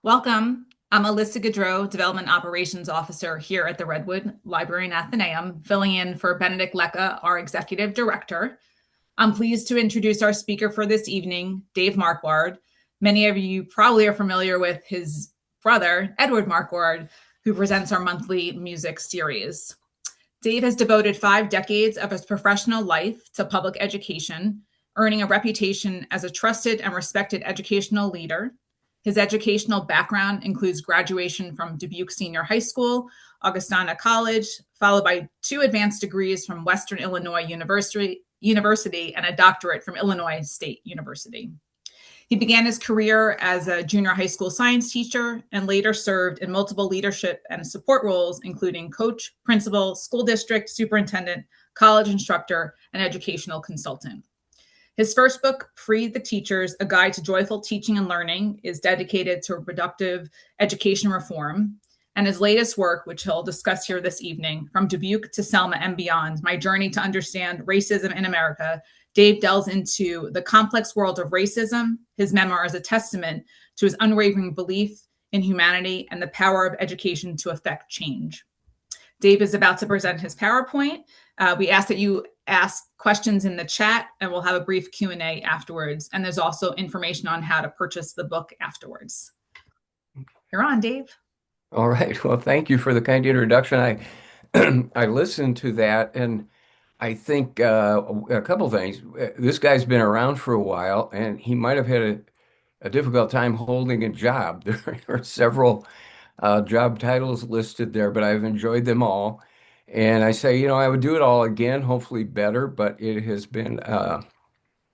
Welcome. I'm Alyssa Gaudreau, Development Operations Officer here at the Redwood Library in Athenæum, filling in for Benedict Lecca, our Executive Director. I'm pleased to introduce our speaker for this evening, Dave Markward. Many of you probably are familiar with his brother, Edward Markward, who presents our monthly music series. Dave has devoted 5 decades of his professional life to public education, earning a reputation as a trusted and respected educational leader. His educational background includes graduation from Dubuque Senior High School, Augustana College, followed by 2 advanced degrees from Western Illinois University and a doctorate from Illinois State University. He began his career as a junior high school science teacher and later served in multiple leadership and support roles, including coach, principal, school district superintendent, college instructor, and educational consultant. His first book, Free the Teachers, A Guide to Joyful Teaching and Learning, is dedicated to productive education reform. And his latest work, which he'll discuss here this evening, From Dubuque to Selma and Beyond, My Journey to Understand Racism in America, Dave delves into the complex world of racism. His memoir is a testament to his unwavering belief in humanity and the power of education to affect change. Dave is about to present his PowerPoint. We ask that you ask questions in the chat, and we'll have a brief Q&A afterwards. And there's also information on how to purchase the book afterwards. You're on, Dave. All right. Well, thank you for the kind introduction. I listened to that, and I think a couple things. This guy's been around for a while, and he might have had a difficult time holding a job. There are several job titles listed there, but I've enjoyed them all. And I say, I would do it all again, hopefully better, but it has been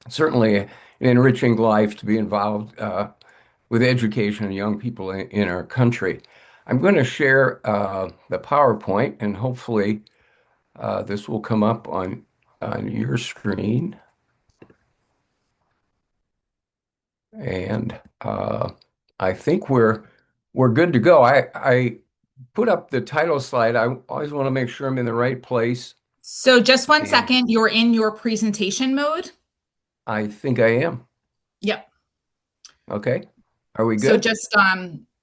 certainly an enriching life to be involved with education of young people in our country. I'm going to share the PowerPoint, and hopefully this will come up on your screen. And I think we're good to go. I put up the title slide. I always want to make sure I'm in the right place. So just one And second, you're in your presentation mode? I think I am. Yep. Okay. Are we So good? just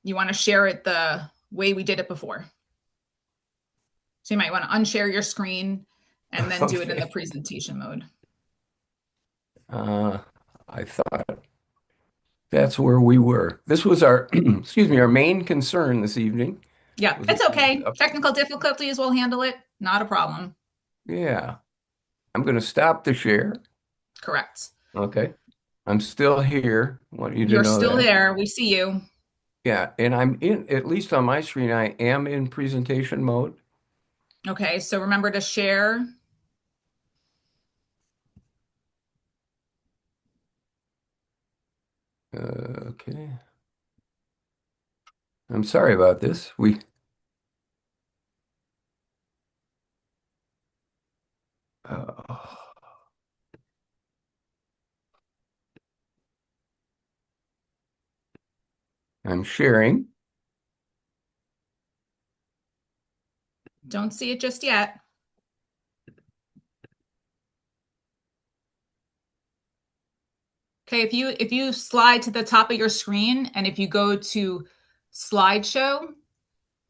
you want to share it the way we did it before. So you might want to unshare your screen and then do it in the Okay. presentation mode. I thought that's where we were. This was our, excuse me, our main concern this evening. Yeah, Was, it's was okay. Technical difficulties, we'll handle it. Not a problem. yeah. I'm going to stop the share. Correct. Okay. I'm still here. Want you to You're know still that. there. We see you. Yeah, and I'm in, at least on my screen, I am in presentation mode. Okay, so remember to share. Okay. I'm sorry about this. Uh, I'm sharing. Don't see it just yet. Okay, if you slide to the top of your screen and if you go to slideshow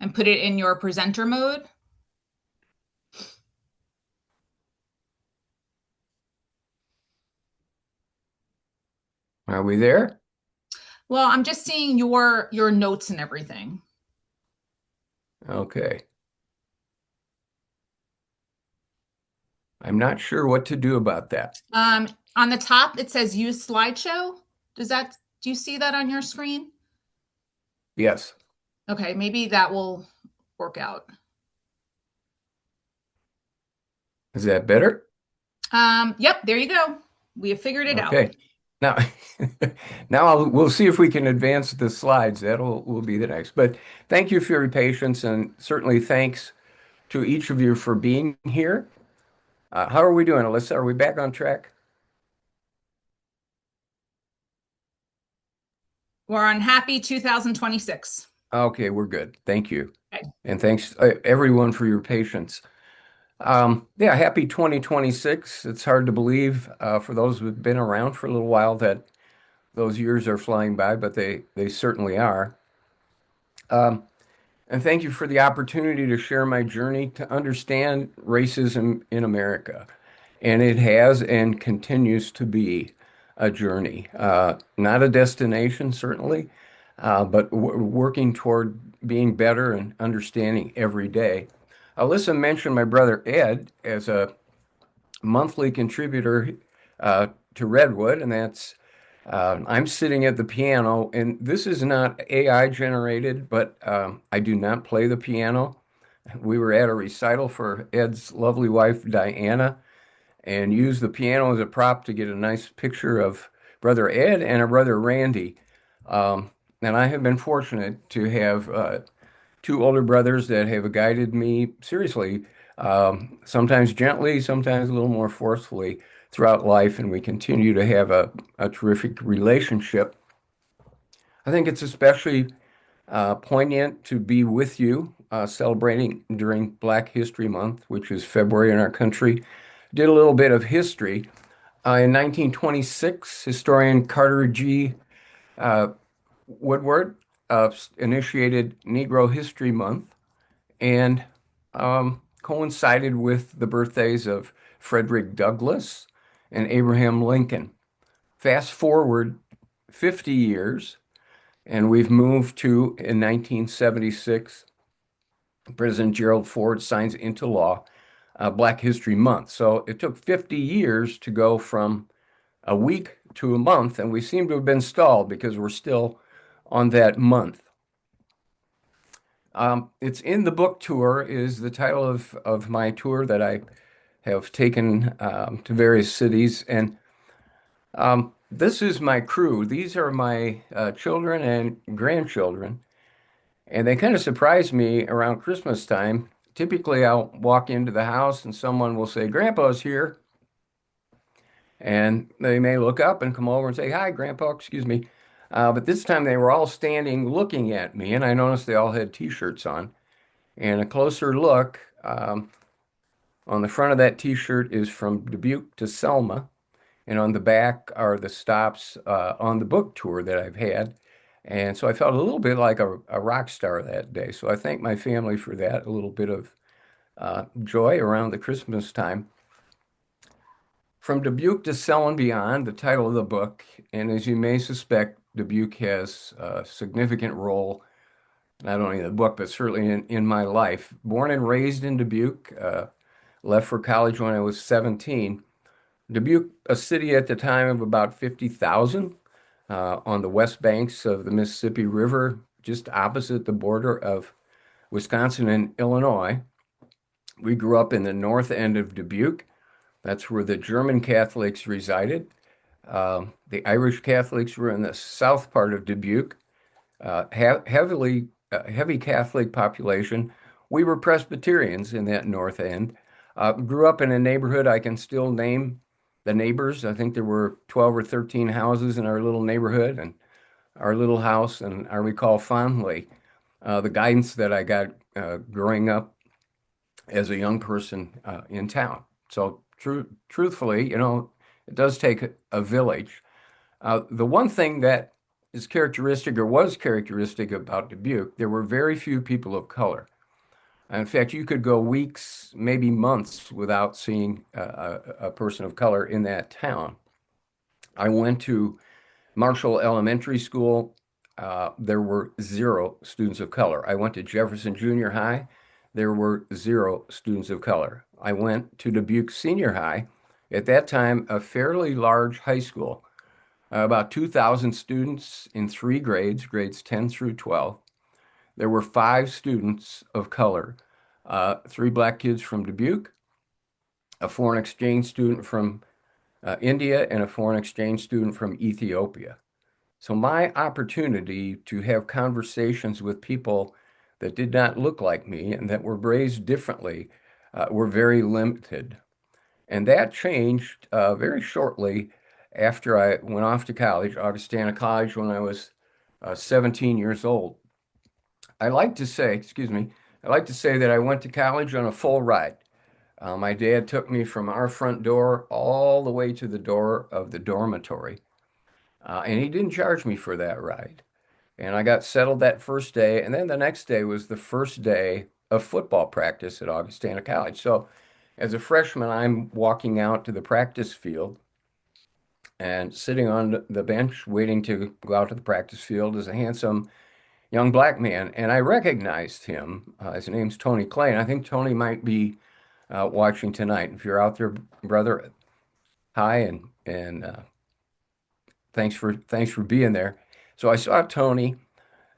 and put it in your presenter mode. Are we there? Well, I'm just seeing your notes and everything. Okay. I'm not sure what to do about that. On the top it says use slideshow. Do you see that on your screen? Yes. Okay, maybe that will work out. Is that better? Yep, there you go. We have figured it out. Okay. Now, we'll see if we can advance the slides. That'll will be the next. But thank you for your patience, and certainly thanks to each of you for being here. How are we doing, Alyssa? Are we back on track? We're on happy 2026. Okay, we're good. Thank you. Okay. And thanks everyone for your patience. Yeah, happy 2026. It's hard to believe for those who've been around for a little while that those years are flying by, but they certainly are. Um, and thank you for the opportunity to share my journey to understand racism in America. And it has and continues to be a journey, not a destination, certainly, but working toward being better and understanding every day. Alyssa mentioned my brother Ed as a monthly contributor to Redwood, and that's I'm sitting at the piano, and this is not AI generated, but I do not play the piano. We were at a recital for Ed's lovely wife, Diana, and used the piano as a prop to get a nice picture of brother Ed and a brother Randy. And I have been fortunate to have two older brothers that have guided me seriously, sometimes gently, sometimes a little more forcefully throughout life, and we continue to have a terrific relationship. I think it's especially poignant to be with you celebrating during Black History Month, which is February in our country. Did a little bit of history. In 1926, historian Carter G. Uh, Woodward initiated Negro History Month and coincided with the birthdays of Frederick Douglass and Abraham Lincoln. Fast forward 50 years, and we've moved to, in 1976, President Gerald Ford signs into law Black History Month. So it took 50 years to go from a week to a month, and we seem to have been stalled because we're still on that month. It's in the book tour is the title of my tour that I have taken to various cities. And this is my crew. These are my children and grandchildren. And they kind of surprise me around Christmas time. Typically, I'll walk into the house and someone will say, Grandpa's here. And they may look up and come over and say, Hi, Grandpa, excuse me. But this time they were all standing looking at me, and I noticed they all had t-shirts on. And a closer look, on the front of that t-shirt is from Dubuque to Selma, and on the back are the stops on the book tour that I've had. And so I felt a little bit like a rock star that day. So I thank my family for that, a little bit of joy around the Christmas time. From Dubuque to Sell and Beyond, the title of the book, and as you may suspect, Dubuque has a significant role, not only in the book, but certainly in my life. Born and raised in Dubuque, left for college when I was 17. Dubuque, a city at the time of about 50,000, on the west banks of the Mississippi River, just opposite the border of Wisconsin and Illinois. We grew up in the north end of Dubuque. That's where the German Catholics resided. The Irish Catholics were in the south part of Dubuque, heavy Catholic population. We were Presbyterians in that north end. Grew up in a neighborhood I can still name the neighbors. I think there were 12 or 13 houses in our little neighborhood and our little house, and I recall fondly the guidance that I got growing up as a young person in town. So truthfully, it does take a village. The one thing that is characteristic or was characteristic about Dubuque, there were very few people of color. In fact, you could go weeks, maybe months without seeing a person of color in that town. I went to Marshall Elementary School. There were zero students of color. I went to Jefferson Junior High. There were zero students of color. I went to Dubuque Senior High, at that time, a fairly large high school, about 2,000 students in three grades, grades 10 through 12. There were five students of color, three black kids from Dubuque, a foreign exchange student from India, and a foreign exchange student from Ethiopia. So my opportunity to have conversations with people that did not look like me and that were raised differently were very limited. And that changed very shortly after I went off to college, Augustana College, when I was 17 years old. I like to say that I went to college on a full ride. My dad took me from our front door all the way to the door of the dormitory, and he didn't charge me for that ride. And I got settled that first day. And then the next day was the first day of football practice at Augustana College. So as a freshman, I'm walking out to the practice field and sitting on the bench waiting to go out to the practice field is a handsome young black man. And I recognized him. His name's Tony Clay. And I think Tony might be watching tonight. If you're out there, brother, hi and thanks for being there. So I saw Tony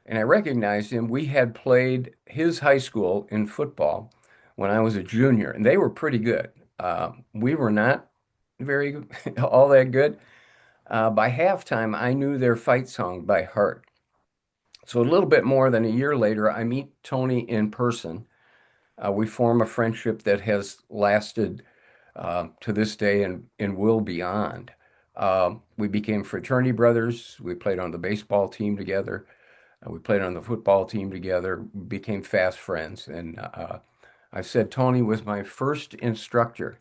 and I recognized him. We had played his high school in football when I was a junior, and they were pretty good. We were not very all that good. By halftime, I knew their fight song by heart. So a little bit more than a year later, I meet Tony in person. We form a friendship that has lasted to this day and will beyond. We became fraternity brothers. We played on the baseball team together. We played on the football team together, became fast friends. And I said Tony was my first instructor.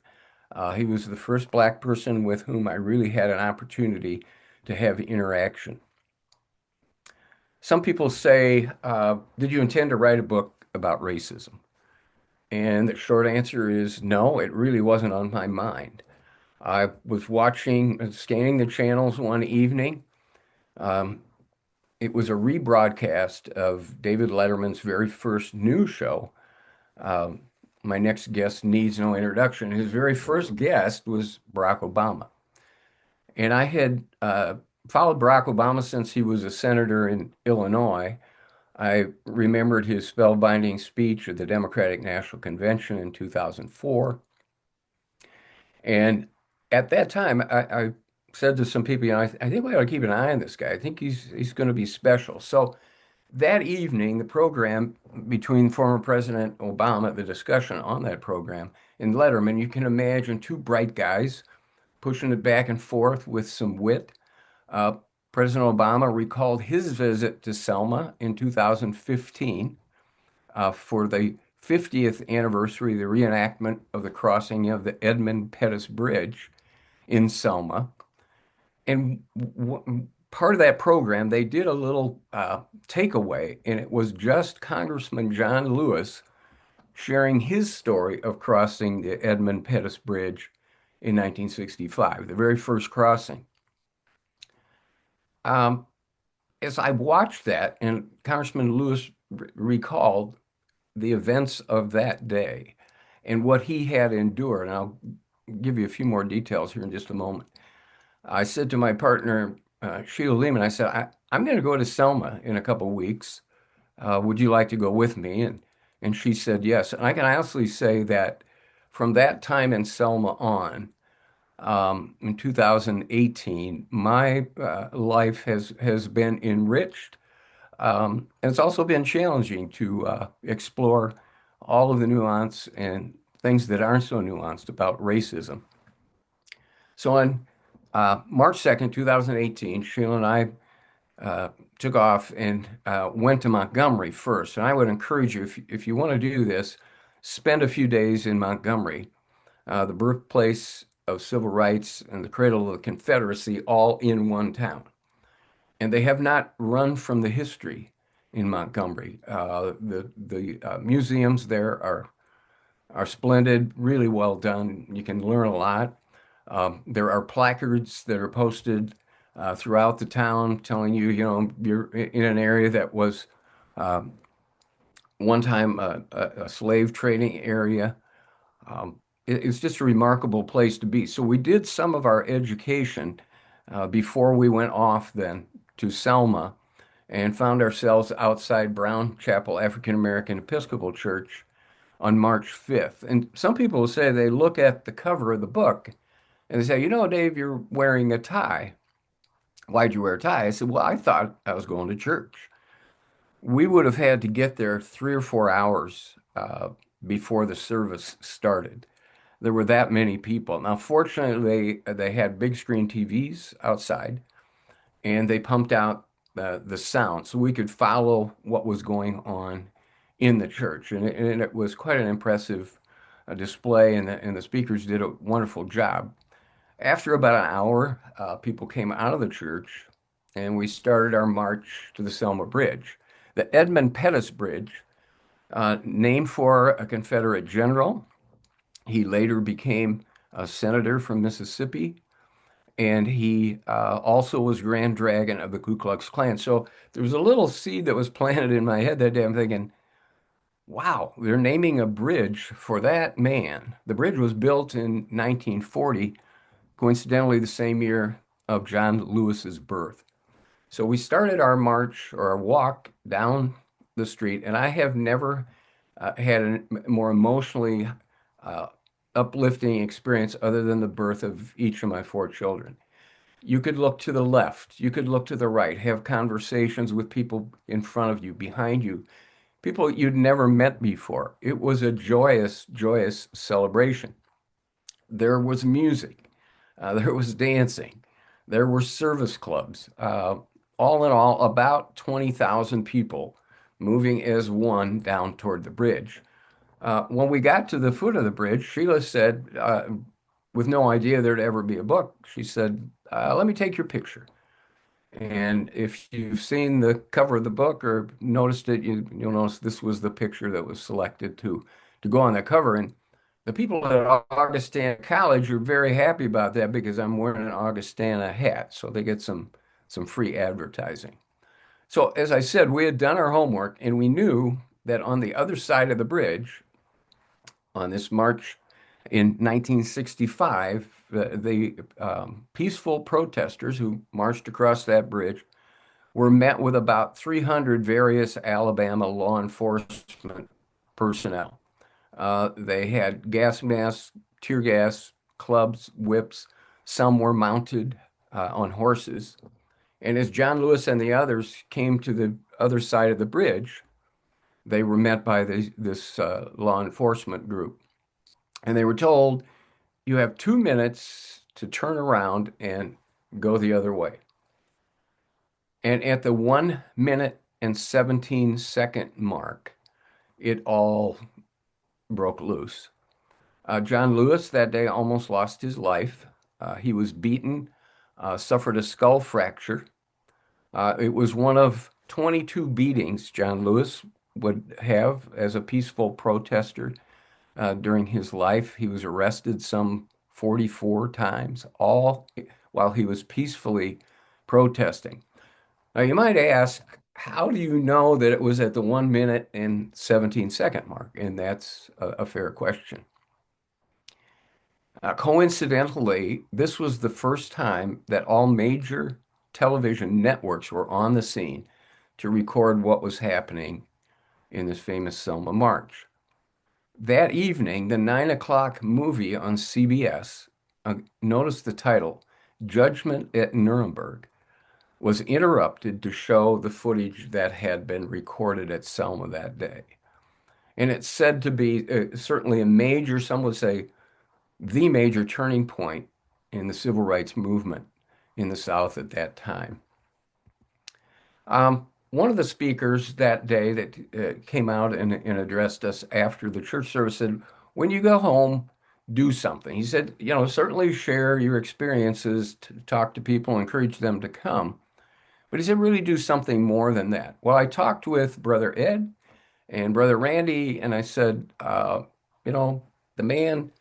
He was the first black person with whom I really had an opportunity to have interaction. Some people say, did you intend to write a book about racism? And the short answer is no, it really wasn't on my mind. I was watching, scanning the channels one evening. Um, it was a rebroadcast of David Letterman's very first news show. Um, my next guest needs no introduction. His very first guest was Barack Obama. And I had followed Barack Obama since he was a senator in Illinois. I remembered his spellbinding speech at the Democratic National Convention in 2004. And at that time, I said to some people, I think we ought to keep an eye on this guy. I think he's going to be special. So that evening, the program between former President Obama, the discussion on that program, and Letterman, you can imagine two bright guys pushing it back and forth with some wit. Uh, President Obama recalled his visit to Selma in 2015 for the 50th anniversary, the reenactment of the crossing of the Edmund Pettus Bridge in Selma. And part of that program, they did a little takeaway, and it was just Congressman John Lewis sharing his story of crossing the Edmund Pettus Bridge in 1965, the very first crossing. Um, as I watched that, and Congressman Lewis recalled the events of that day and what he had endured, and I'll give you a few more details here in just a moment. I said to my partner, Sheila Lehman, I said, I'm going to go to Selma in a couple of weeks. Would you like to go with me? And she said yes. And I can honestly say that from that time in Selma on, in 2018, my life has been enriched. And it's also been challenging to explore all of the nuance and things that aren't so nuanced about racism. So on March 2nd, 2018, Sheila and I took off and went to Montgomery first. And I would encourage you, if you want to do this, spend a few days in Montgomery, the birthplace of civil rights and the cradle of the Confederacy, all in one town. And they have not run from the history in Montgomery. The museums there are splendid, really well done. You can learn a lot. There are placards that are posted throughout the town telling you, you're in an area that was one time a slave trading area. It's just a remarkable place to be. So we did some of our education before we went off then to Selma and found ourselves outside Brown Chapel African American Episcopal Church on March 5th. And some people will say they look at the cover of the book and they say, Dave, you're wearing a tie. Why'd you wear a tie? I said, well, I thought I was going to church. We would have had to get there 3 or 4 hours before the service started. There were that many people. Now, fortunately, they had big screen TVs outside and they pumped out the sound so we could follow what was going on in the church. And it was quite an impressive display, and the speakers did a wonderful job. After about an hour, people came out of the church and we started our march to the Selma Bridge. The Edmund Pettus Bridge, named for a Confederate general. He later became a senator from Mississippi, and he also was Grand Dragon of the Ku Klux Klan. So there was a little seed that was planted in my head that day. I'm thinking, wow, they're naming a bridge for that man. The bridge was built in 1940, coincidentally the same year of John Lewis's birth. So we started our march or our walk down the street, and I have never had a more emotionally uh, uplifting experience other than the birth of each of my four children. You could look to the left, you could look to the right, have conversations with people in front of you, behind you, people you'd never met before. It was a joyous, joyous celebration. There was music, there was dancing, there were service clubs. All in all, about 20,000 people moving as one down toward the bridge. When we got to the foot of the bridge, Sheila said, with no idea there'd ever be a book, she said, let me take your picture. And if you've seen the cover of the book or noticed it, you'll notice this was the picture that was selected to go on the cover. And the people at Augustana College are very happy about that because I'm wearing an Augustana hat, so they get some free advertising. So as I said, we had done our homework and we knew that on the other side of the bridge, on this march in 1965, the peaceful protesters who marched across that bridge were met with about 300 various Alabama law enforcement personnel. They had gas masks, tear gas, clubs, whips. Some were mounted on horses. And as John Lewis and the others came to the other side of the bridge, they were met by this law enforcement group. And they were told, you have 2 minutes to turn around and go the other way. And at the 1 minute and 17-second mark, it all broke loose. John Lewis that day almost lost his life. He was beaten, suffered a skull fracture. It was one of 22 beatings John Lewis would have as a peaceful protester during his life. He was arrested some 44 times, all while he was peacefully protesting. Now, you might ask, how do you know that it was at the 1 minute and 17-second mark? And that's a fair question. Coincidentally, this was the first time that all major television networks were on the scene to record what was happening in this famous Selma March. That evening, the 9 o'clock movie on CBS, notice the title, Judgment at Nuremberg, was interrupted to show the footage that had been recorded at Selma that day. And it's said to be certainly a major, some would say, the major turning point in the civil rights movement in the South at that time. One of the speakers that day that came out and addressed us after the church service said, when you go home, do something. He said, certainly share your experiences, to talk to people, encourage them to come. But he said, really do something more than that. Well, I talked with Brother Ed and Brother Randy, and I said, the man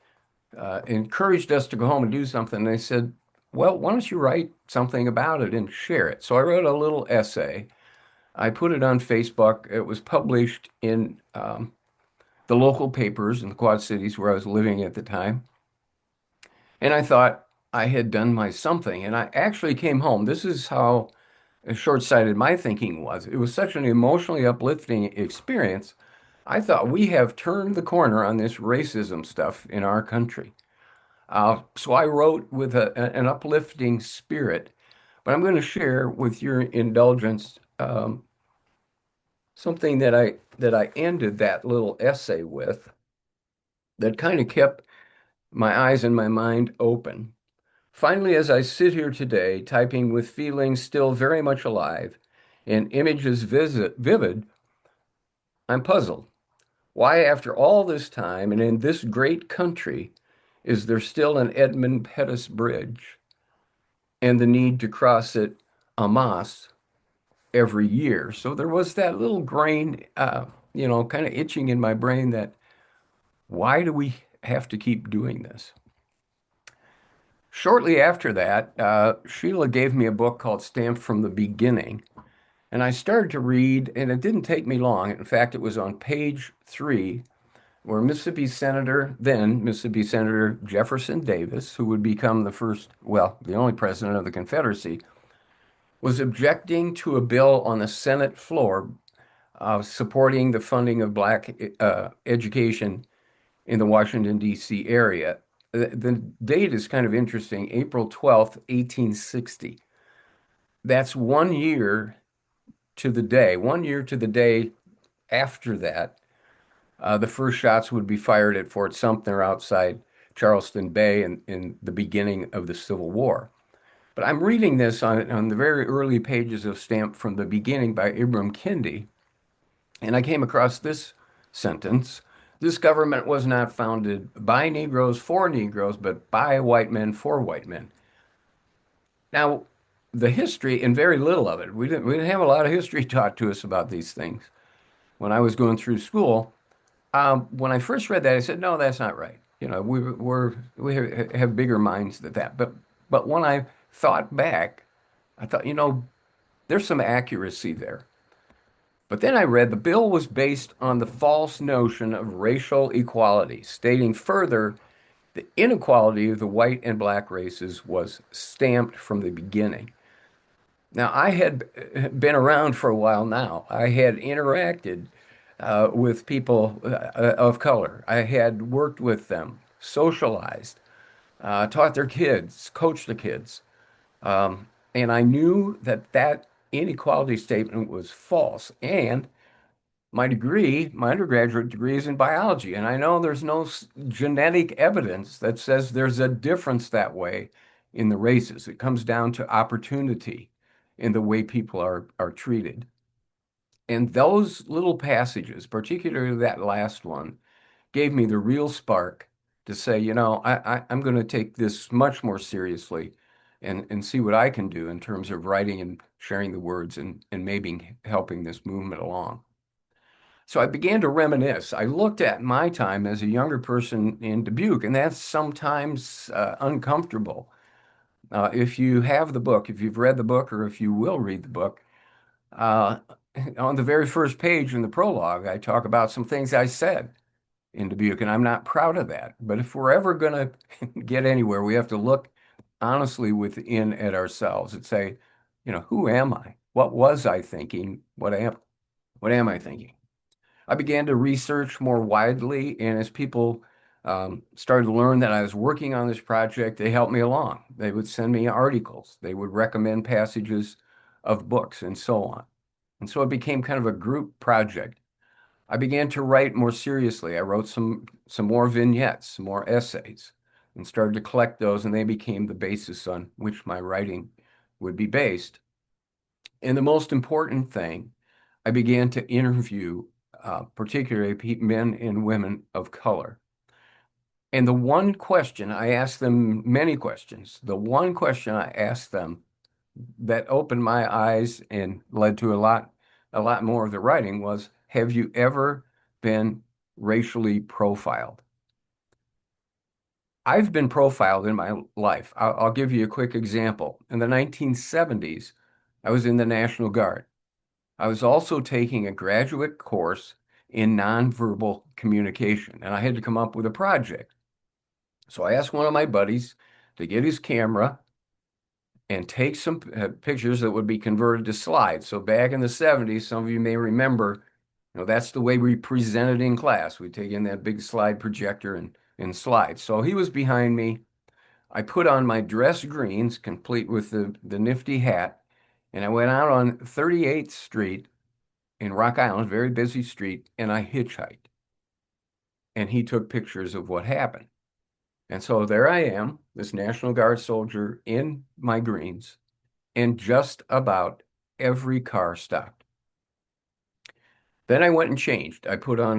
encouraged us to go home and do something. And they said, well, why don't you write something about it and share it? So I wrote a little essay. I put it on Facebook. It was published in the local papers in the Quad Cities where I was living at the time. And I thought I had done my something. And I actually came home. This is how short-sighted my thinking was. It was such an emotionally uplifting experience. I thought we have turned the corner on this racism stuff in our country. So I wrote with an uplifting spirit, but I'm going to share with your indulgence something that I ended that little essay with that kind of kept my eyes and my mind open. Finally, as I sit here today, typing with feelings still very much alive and images vivid, I'm puzzled. Why, after all this time and in this great country, is there still an Edmund Pettus Bridge and the need to cross it en masse every year. So there was that little grain, kind of itching in my brain that why do we have to keep doing this? Shortly after that, Sheila gave me a book called Stamped from the Beginning. And I started to read, and it didn't take me long. In fact, it was on page 3, where then Mississippi Senator Jefferson Davis, who would become the only president of the Confederacy, was objecting to a bill on the Senate floor supporting the funding of black education in the Washington, D.C. area. The date is kind of interesting, April 12th, 1860. That's 1 year to the day, 1 year to the day after that. The first shots would be fired at Fort Sumter outside Charleston Bay in the beginning of the Civil War. But I'm reading this on the very early pages of Stamped from the Beginning by Ibram Kendi, and I came across this sentence. This government was not founded by Negroes for Negroes, but by white men for white men. Now, the history, and very little of it, we didn't have a lot of history taught to us about these things when I was going through school. When I first read that, I said, no, that's not right. We have bigger minds than that. But when I thought back, I thought, there's some accuracy there. But then I read the bill was based on the false notion of racial equality, stating further the inequality of the white and black races was stamped from the beginning. Now, I had been around for a while now. I had interacted with people of color. I had worked with them, socialized, taught their kids, coached the kids. And I knew that that inequality statement was false. And my undergraduate degree is in biology, and I know there's no genetic evidence that says there's a difference that way in the races. It comes down to opportunity in the way people are treated. And those little passages, particularly that last one, gave me the real spark to say, I'm going to take this much more seriously and see what I can do in terms of writing and sharing the words and maybe helping this movement along. So I began to reminisce. I looked at my time as a younger person in Dubuque, and that's sometimes uncomfortable. If you have the book, if you've read the book, or if you will read the book, uh, on the very first page in the prologue, I talk about some things I said in Dubuque, and I'm not proud of that. But if we're ever going to get anywhere, we have to look honestly within at ourselves and say, who am I? What was I thinking? What am I thinking? I began to research more widely, and as people started to learn that I was working on this project, they helped me along. They would send me articles, they would recommend passages of books, and so on. And so it became kind of a group project. I began to write more seriously. I wrote some more vignettes, some more essays, and started to collect those, and they became the basis on which my writing would be based. And the most important thing, I began to interview particularly men and women of color. And the one question I asked them, many questions, the one question I asked them that opened my eyes and led to a lot more of the writing was, have you ever been racially profiled? I've been profiled in my life. I'll give you a quick example. In the 1970s, I was in the National Guard. I was also taking a graduate course in nonverbal communication, and I had to come up with a project. So I asked one of my buddies to get his camera and take some pictures that would be converted to slides. So back in the 70s, some of you may remember, that's the way we presented in class. We'd take in that big slide projector and slides. So he was behind me. I put on my dress greens, complete with the nifty hat, and I went out on 38th Street in Rock Island, very busy street, and I hitchhiked. And he took pictures of what happened. And so there I am, this National Guard soldier in my greens, and just about every car stopped. Then I went and changed. I put on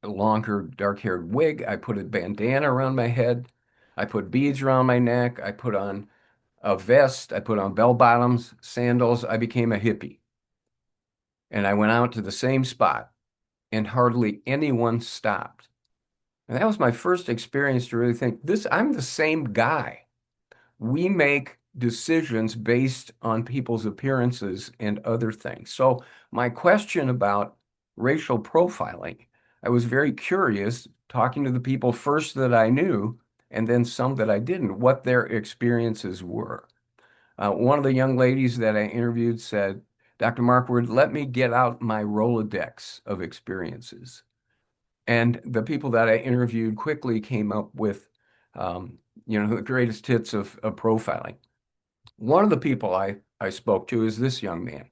longer, dark-haired wig. I put a bandana around my head. I put beads around my neck. I put on a vest. I put on bell bottoms, sandals. I became a hippie. And I went out to the same spot, and hardly anyone stopped. And that was my first experience to really think I'm the same guy. We make decisions based on people's appearances and other things. So my question about racial profiling, I was very curious talking to the people first that I knew and then some that I didn't, what their experiences were. One of the young ladies that I interviewed said, Dr. Markward, let me get out my Rolodex of experiences. And the people that I interviewed quickly came up with, um, the greatest hits of profiling. One of the people I spoke to is this young man.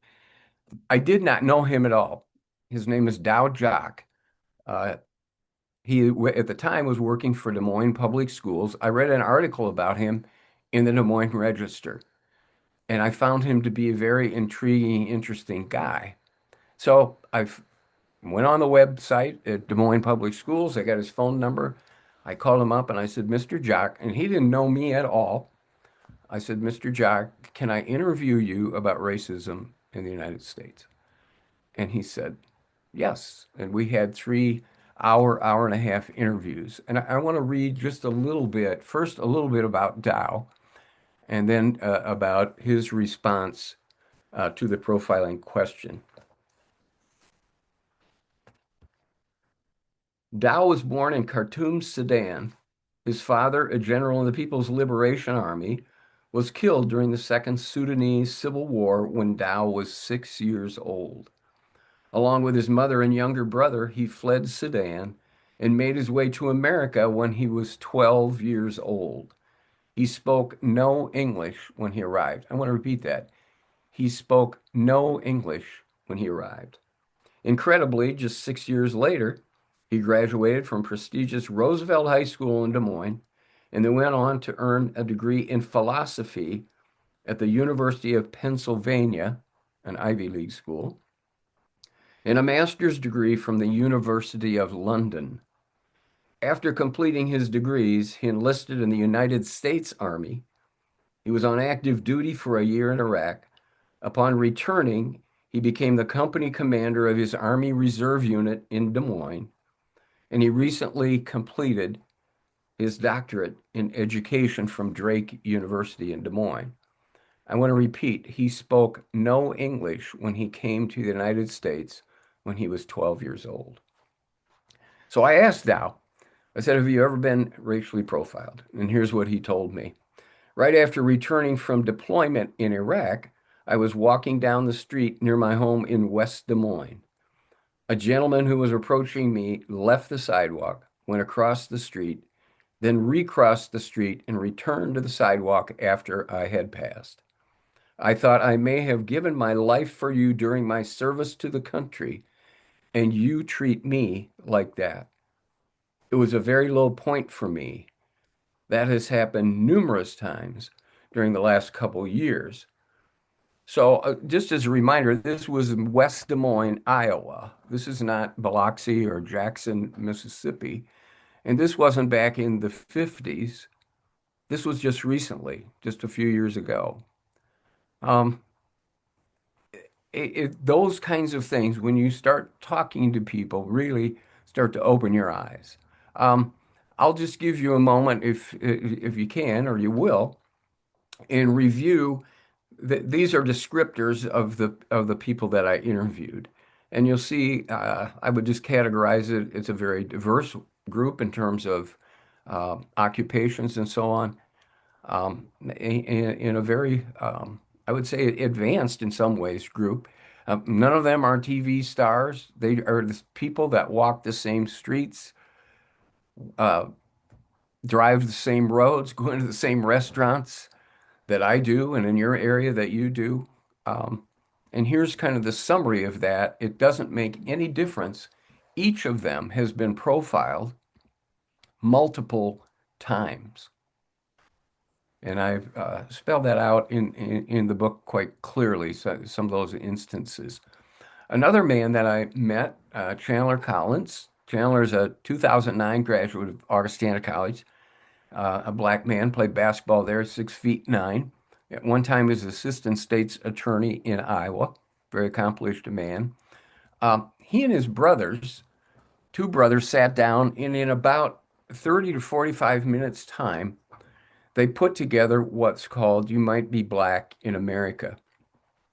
I did not know him at all. His name is Dow Jock. Uh, he, at the time, was working for Des Moines Public Schools. I read an article about him in the Des Moines Register, and I found him to be a very intriguing, interesting guy. So I went on the website at Des Moines Public Schools. I got his phone number. I called him up and I said, Mr. Jock, and he didn't know me at all. I said, Mr. Jock, can I interview you about racism in the United States? And he said, yes. And we had 3 hour and a half interviews. And I want to read just a little bit, first a little bit about Dow, and then about his response to the profiling question. Dow was born in Khartoum, Sudan. His father, a general in the People's Liberation Army, was killed during the Second Sudanese Civil War when Dow was 6 years old. Along with his mother and younger brother, he fled Sudan and made his way to America when he was 12 years old. He spoke no English when he arrived. I want to repeat that. He spoke no English when he arrived. Incredibly, just 6 years later, he graduated from prestigious Roosevelt High School in Des Moines and then went on to earn a degree in philosophy at the University of Pennsylvania, an Ivy League school, and a master's degree from the University of London. After completing his degrees, he enlisted in the United States Army. He was on active duty for a year in Iraq. Upon returning, he became the company commander of his Army Reserve Unit in Des Moines, and he recently completed his doctorate in education from Drake University in Des Moines. I want to repeat, he spoke no English when he came to the United States when he was 12 years old. So I asked Dow, I said, have you ever been racially profiled? And here's what he told me. Right after returning from deployment in Iraq, I was walking down the street near my home in West Des Moines. A gentleman who was approaching me left the sidewalk, went across the street, then recrossed the street and returned to the sidewalk after I had passed. I thought I may have given my life for you during my service to the country, and you treat me like that. It was a very low point for me. That has happened numerous times during the last couple years. So, just as a reminder, this was in West Des Moines, Iowa. This is not Biloxi or Jackson, Mississippi. And this wasn't back in the 50s. This was just recently, just a few years ago. Um, those kinds of things, when you start talking to people, really start to open your eyes. Um, I'll just give you a moment, if you can or you will, and review. These are descriptors of the people that I interviewed, and you'll see. I would just categorize it. It's a very diverse group in terms of occupations and so on. In a very, I would say, advanced in some ways group. None of them are TV stars. They are the people that walk the same streets, uh, drive the same roads, go into the same restaurants that I do, and in your area that you do. Um, and here's kind of the summary of that. It doesn't make any difference. Each of them has been profiled multiple times. And I've spelled that out in the book quite clearly, so some of those instances. Another man that I met, Chandler Collins. Chandler is a 2009 graduate of Augustana College, a black man, played basketball there, 6'9". At one time, he was assistant state's attorney in Iowa, very accomplished man. He and his brothers, two brothers, sat down and in about 30 to 45 minutes time, they put together what's called You Might Be Black in America.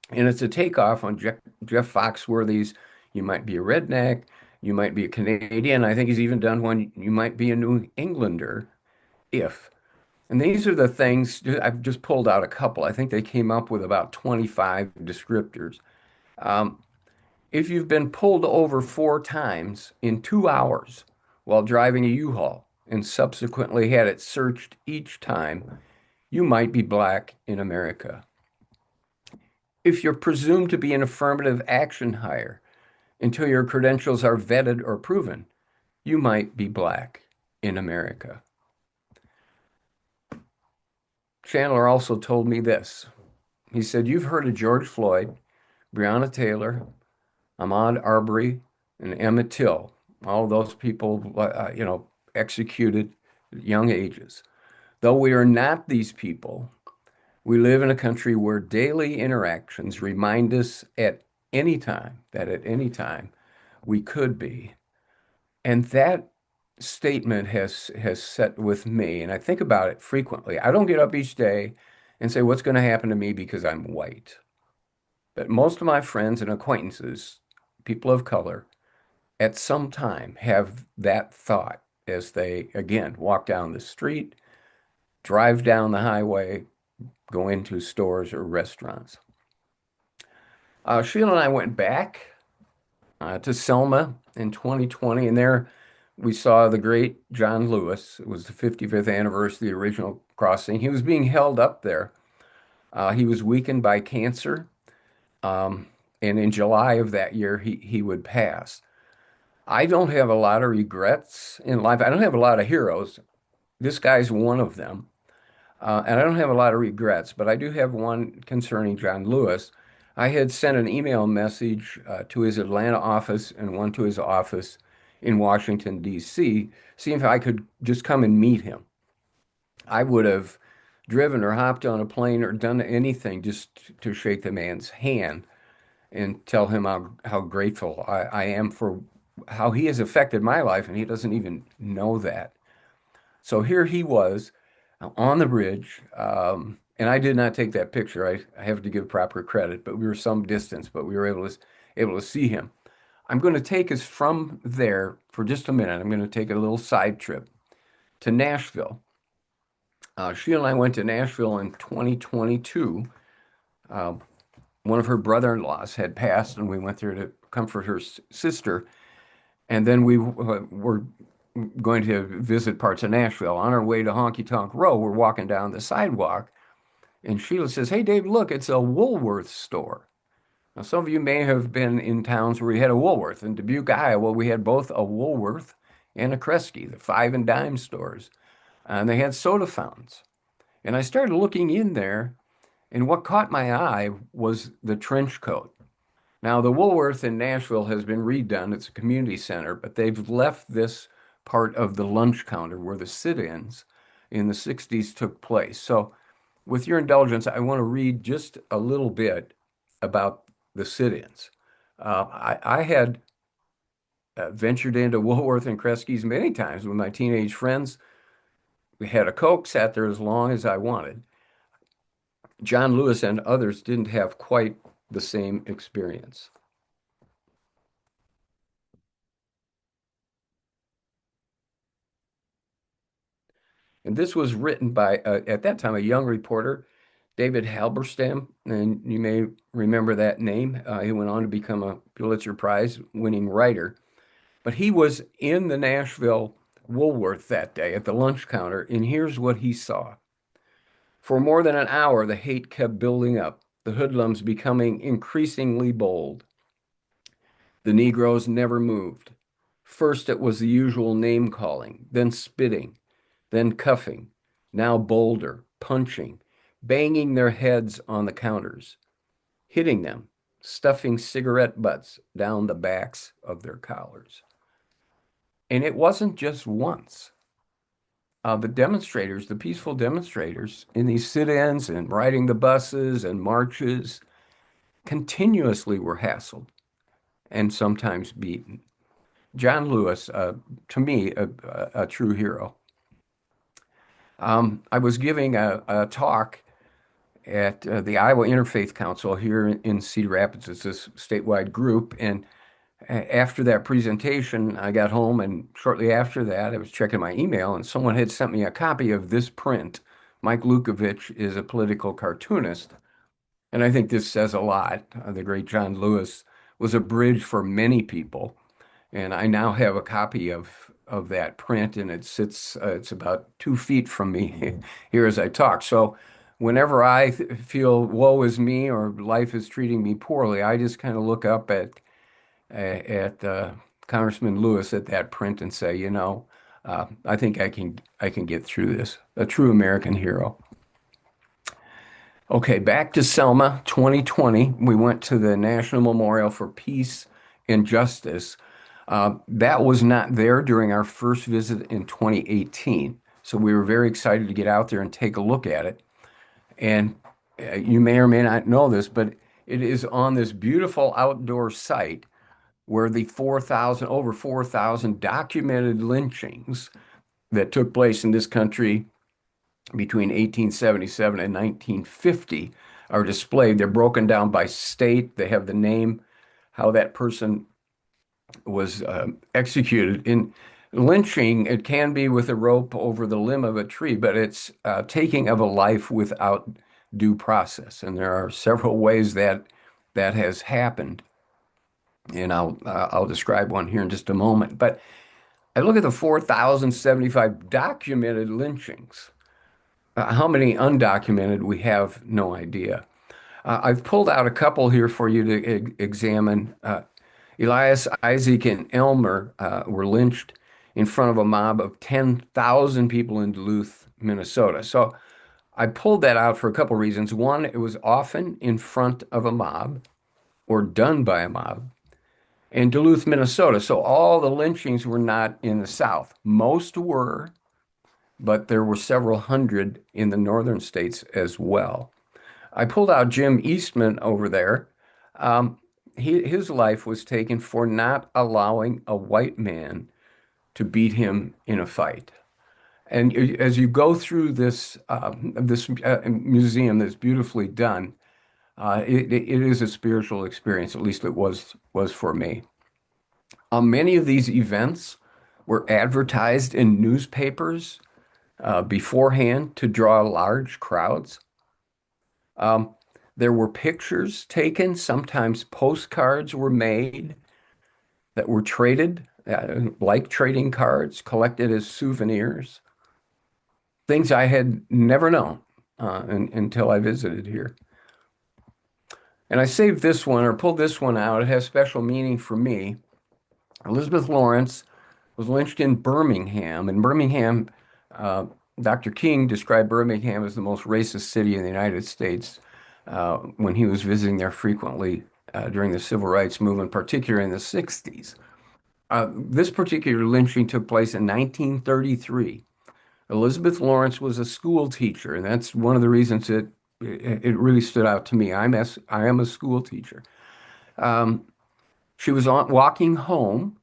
And it's a takeoff on Jeff Foxworthy's You Might Be a Redneck, You Might Be a Canadian. I think he's even done one, You Might Be a New Englander, if. And these are the things, I've just pulled out a couple. I think they came up with about 25 descriptors. Um, if you've been pulled over 4 times in 2 hours while driving a U-Haul and subsequently had it searched each time, you might be black in America. If you're presumed to be an affirmative action hire until your credentials are vetted or proven, you might be black in America. Chandler also told me this. He said, "You've heard of George Floyd, Breonna Taylor, Ahmaud Arbery, and Emmett Till. All of those people, executed at young ages. Though we are not these people, we live in a country where daily interactions remind us at any time that at any time we could be." And that statement has set with me, and I think about it frequently. I don't get up each day and say, what's going to happen to me because I'm white? But most of my friends and acquaintances, people of color, at some time have that thought as they, again, walk down the street, drive down the highway, go into stores or restaurants. Sheila and I went back to Selma in 2020, and there we saw the great John Lewis. It was the 55th anniversary of the original crossing. He was being held up there. He was weakened by cancer, and in July of that year, he would pass. I don't have a lot of regrets in life. I don't have a lot of heroes. This guy's one of them. And I don't have a lot of regrets, but I do have one concerning John Lewis. I had sent an email message to his Atlanta office and one to his office in Washington, D.C., seeing if I could just come and meet him. I would have driven or hopped on a plane or done anything just to shake the man's hand and tell him how grateful I am for how he has affected my life, and he doesn't even know that. So here he was on the bridge, and I did not take that picture. I have to give proper credit, but we were some distance, but we were able to see him. I'm going to take us from there for just a minute. I'm going to take a little side trip to Nashville. She and I went to Nashville in 2022. Uh, One of her brother-in-laws had passed, and we went there to comfort her sister. And then we were going to visit parts of Nashville. On our way to Honky Tonk Row, we're walking down the sidewalk, and Sheila says, "Hey, Dave, look, it's a Woolworth store." Now, some of you may have been in towns where we had a Woolworth. In Dubuque, Iowa, we had both a Woolworth and a Kresge, the five and dime stores. And they had soda fountains. And I started looking in there, and what caught my eye was the trench coat. Now, the Woolworth in Nashville has been redone. It's a community center, but they've left this part of the lunch counter where the sit-ins in the 60s took place. So, with your indulgence, I want to read just a little bit about the sit-ins. I had ventured into Woolworth and Kresge's many times with my teenage friends. We had a Coke, sat there as long as I wanted. John Lewis and others didn't have quite the same experience. And this was written by, at that time, a young reporter, David Halberstam, and you may remember that name. He went on to become a Pulitzer Prize winning writer. But he was in the Nashville Woolworth that day at the lunch counter, and here's what he saw. For more than an hour, the hate kept building up, the hoodlums becoming increasingly bold. The Negroes never moved. First, it was the usual name calling, then spitting, then cuffing, now bolder, punching, banging their heads on the counters, hitting them, stuffing cigarette butts down the backs of their collars. And it wasn't just once. the demonstrators, the peaceful demonstrators in these sit-ins and riding the buses and marches continuously were hassled and sometimes beaten. John Lewis, to me, a true hero. I was giving a talk at the Iowa Interfaith Council here in Cedar Rapids. It's this statewide group. And after that presentation, I got home, and shortly after that, I was checking my email, and someone had sent me a copy of this print. Mike Lukovich is a political cartoonist, and I think this says a lot. The great John Lewis was a bridge for many people, and I now have a copy of that print, and it sits. It's about 2 feet from me here as I talk. So whenever I feel woe is me or life is treating me poorly, I just kind of look up at Congressman Lewis at that print and say, I think I can get through this. A true American hero. Okay, back to Selma, 2020. We went to the National Memorial for Peace and Justice. That was not there during our first visit in 2018. So we were very excited to get out there and take a look at it. And you may or may not know this, but it is on this beautiful outdoor site where the over 4,000 documented lynchings that took place in this country between 1877 and 1950 are displayed. They're broken down by state. They have the name, how that person was executed. In lynching, it can be with a rope over the limb of a tree, but it's taking of a life without due process. And there are several ways that that has happened. And I'll describe one here in just a moment. But I look at the 4,075 documented lynchings. How many undocumented, we have no idea. I've pulled out a couple here for you to examine. Elias, Isaac, and Elmer were lynched in front of a mob of 10,000 people in Duluth, Minnesota. So I pulled that out for a couple reasons. One, it was often in front of a mob or done by a mob in Duluth, Minnesota. So all the lynchings were not in the South. Most were, but there were several hundred in the northern states as well. I pulled out Jim Eastman over there. His life was taken for not allowing a white man to beat him in a fight. And as you go through this museum that's beautifully done, it is a spiritual experience. At least it was for me. Many of these events were advertised in newspapers beforehand to draw large crowds. There were pictures taken. Sometimes postcards were made that were traded, like trading cards, collected as souvenirs. Things I had never known until I visited here. And I saved this one or pulled this one out. It has special meaning for me. Elizabeth Lawrence was lynched in Birmingham. In Birmingham, Dr. King described Birmingham as the most racist city in the United States when he was visiting there frequently during the Civil Rights Movement, particularly in the 60s. This particular lynching took place in 1933. Elizabeth Lawrence was a school teacher, and that's one of the reasons it really stood out to me. I am a school teacher. She was walking home,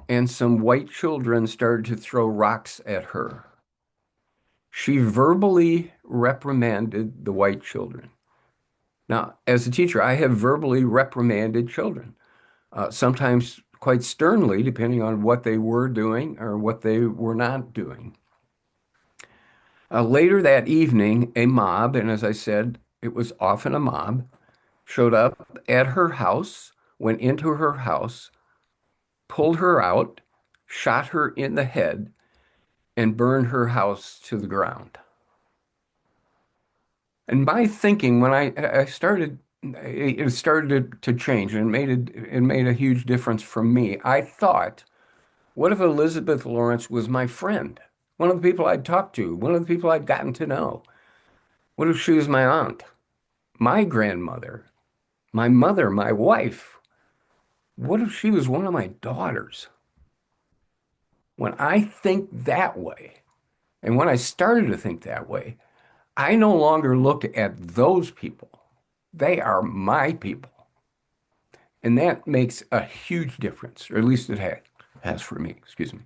and some white children started to throw rocks at her. She verbally reprimanded the white children. Now, as a teacher, I have verbally reprimanded children, sometimes quite sternly, depending on what they were doing or what they were not doing. Later that evening, a mob, and as I said, it was often a mob, showed up at her house, went into her house, pulled her out, shot her in the head, and burned her house to the ground. And my thinking, when I started, it started to change, and it made a huge difference for me. I thought, what if Elizabeth Lawrence was my friend? One of the people I'd talked to, one of the people I'd gotten to know. What if she was my aunt, my grandmother, my mother, my wife? What if she was one of my daughters? When I think that way, And when I started to think that way, I no longer look at those people. They are my people. And that makes a huge difference, or at least has for me, excuse me.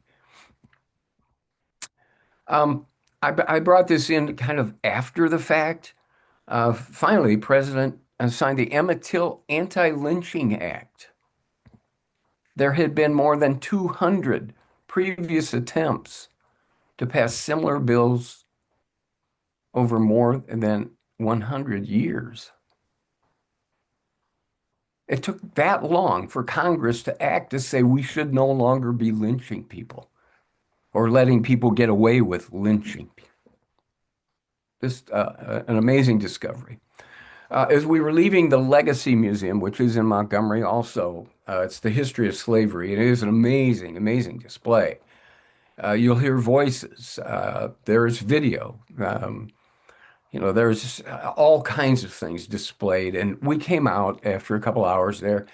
Um, I brought this in kind of after the fact. Finally, President signed the Emmett Till Anti-Lynching Act. There had been more than 200 previous attempts to pass similar bills over more than 100 years. It took that long for Congress to act to say we should no longer be lynching people or letting people get away with lynching. Just an amazing discovery. As we were leaving the Legacy Museum, which is in Montgomery also, it's the history of slavery. It is an amazing, amazing display. You'll hear voices. There's video. There's all kinds of things displayed. And we came out after a couple hours there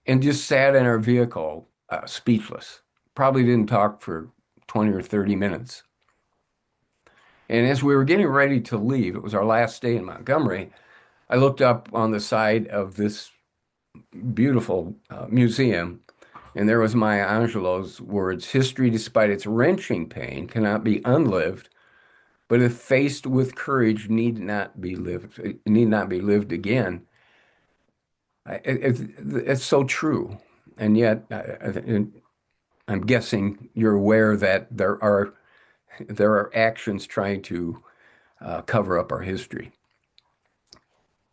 and just sat in our vehicle, speechless. Probably didn't talk for 20 or 30 minutes. And as we were getting ready to leave, it was our last day in Montgomery. I looked up on the side of this beautiful museum, and there was Maya Angelou's words, "History, despite its wrenching pain, cannot be unlived, but if faced with courage, need not be lived again." It's so true. And yet, I'm guessing you're aware that there are actions trying to cover up our history.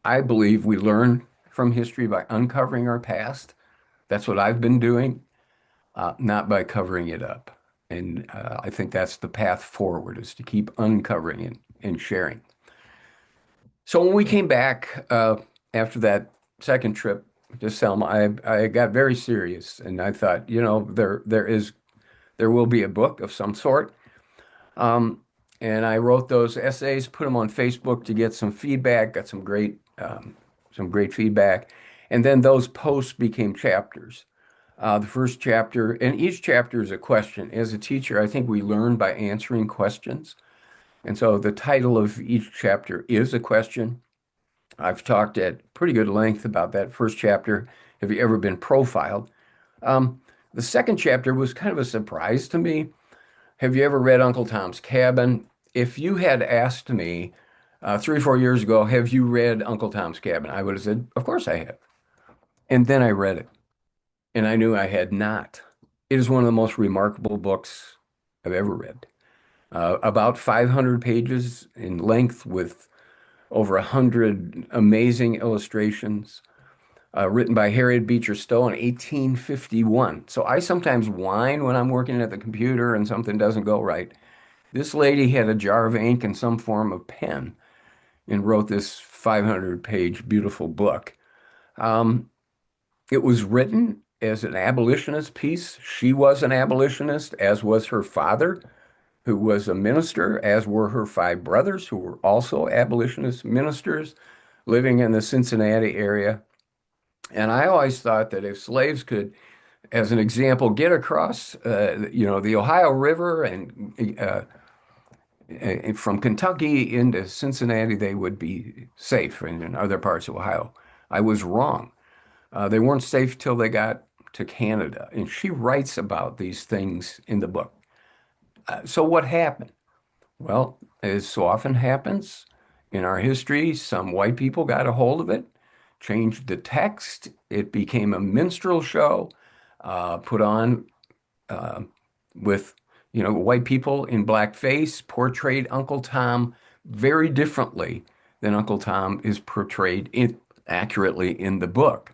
I believe we learn from history by uncovering our past. That's what I've been doing, not by covering it up. And I think that's the path forward is to keep uncovering it and sharing. So when we came back after that second trip to Selma, I got very serious and I thought, there will be a book of some sort. Um, and I wrote those essays, put them on Facebook to get some feedback, got some great feedback. And then those posts became chapters. The first chapter, and each chapter is a question. As a teacher, I think we learn by answering questions. And so the title of each chapter is a question. I've talked at pretty good length about that first chapter. Have you ever been profiled? The second chapter was kind of a surprise to me. Have you ever read Uncle Tom's Cabin? If you had asked me 3 or 4 years ago, have you read Uncle Tom's Cabin? I would have said, of course I have. And then I read it, and I knew I had not. It is one of the most remarkable books I've ever read. About 500 pages in length with over 100 amazing illustrations, written by Harriet Beecher Stowe in 1851. So I sometimes whine when I'm working at the computer and something doesn't go right. This lady had a jar of ink and some form of pen and wrote this 500-page beautiful book. Um, it was written as an abolitionist piece. She was an abolitionist, as was her father, who was a minister, as were her five brothers, who were also abolitionist ministers living in the Cincinnati area. And I always thought that if slaves could, as an example, get across, the Ohio River and from Kentucky into Cincinnati, they would be safe, and in other parts of Ohio. I was wrong. They weren't safe till they got to Canada. And she writes about these things in the book. So what happened? Well, as so often happens in our history, some white people got a hold of it, changed the text. It became a minstrel show, put on with white people in blackface, portrayed Uncle Tom very differently than Uncle Tom is portrayed accurately in the book.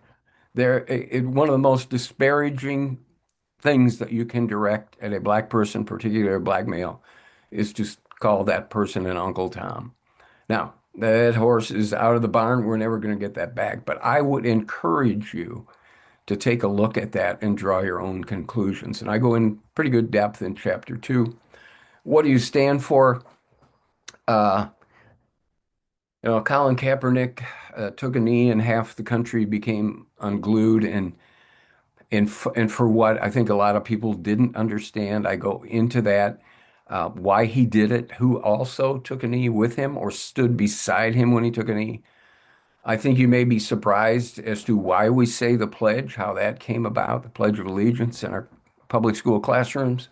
One of the most disparaging things that you can direct at a black person, particularly a black male, is to call that person an Uncle Tom. Now, that horse is out of the barn. We're never going to get that back. But I would encourage you to take a look at that and draw your own conclusions. And I go in pretty good depth in chapter 2. What do you stand for? Uh, Colin Kaepernick took a knee and half the country became unglued. And for what I think a lot of people didn't understand, I go into that. why he did it, who also took a knee with him or stood beside him when he took a knee. I think you may be surprised as to why we say the pledge, how that came about, the Pledge of Allegiance in our public school classrooms,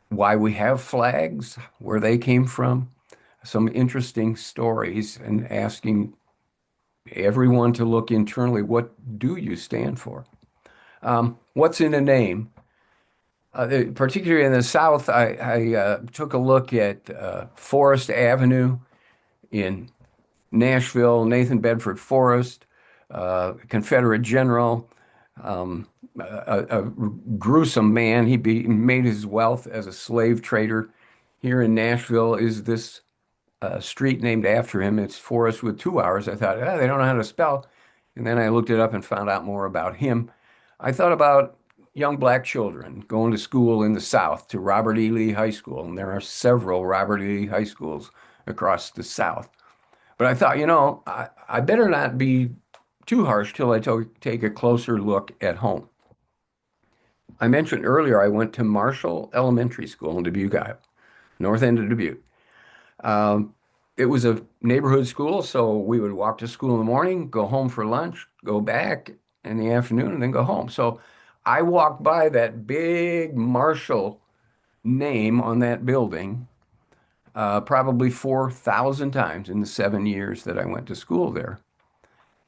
why we have flags, where they came from, some interesting stories, and asking everyone to look internally, what do you stand for? What's in a name? Particularly in the South, I took a look at Forest Avenue in Nashville, Nathan Bedford Forrest, Confederate general, a gruesome man. Made his wealth as a slave trader. Here in Nashville is this street named after him. It's Forrest with two R's. I thought, they don't know how to spell. And then I looked it up and found out more about him. I thought about young black children going to school in the South to Robert E. Lee High School. And there are several Robert E. Lee High Schools across the South. But I thought, I better not be too harsh till I take a closer look at home. I mentioned earlier I went to Marshall Elementary School in Dubuque, Iowa, north end of Dubuque. Um, it was a neighborhood school, so we would walk to school in the morning, go home for lunch, go back in the afternoon, and then go home. So I walked by that big Marshall name on that building probably 4,000 times in the 7 years that I went to school there.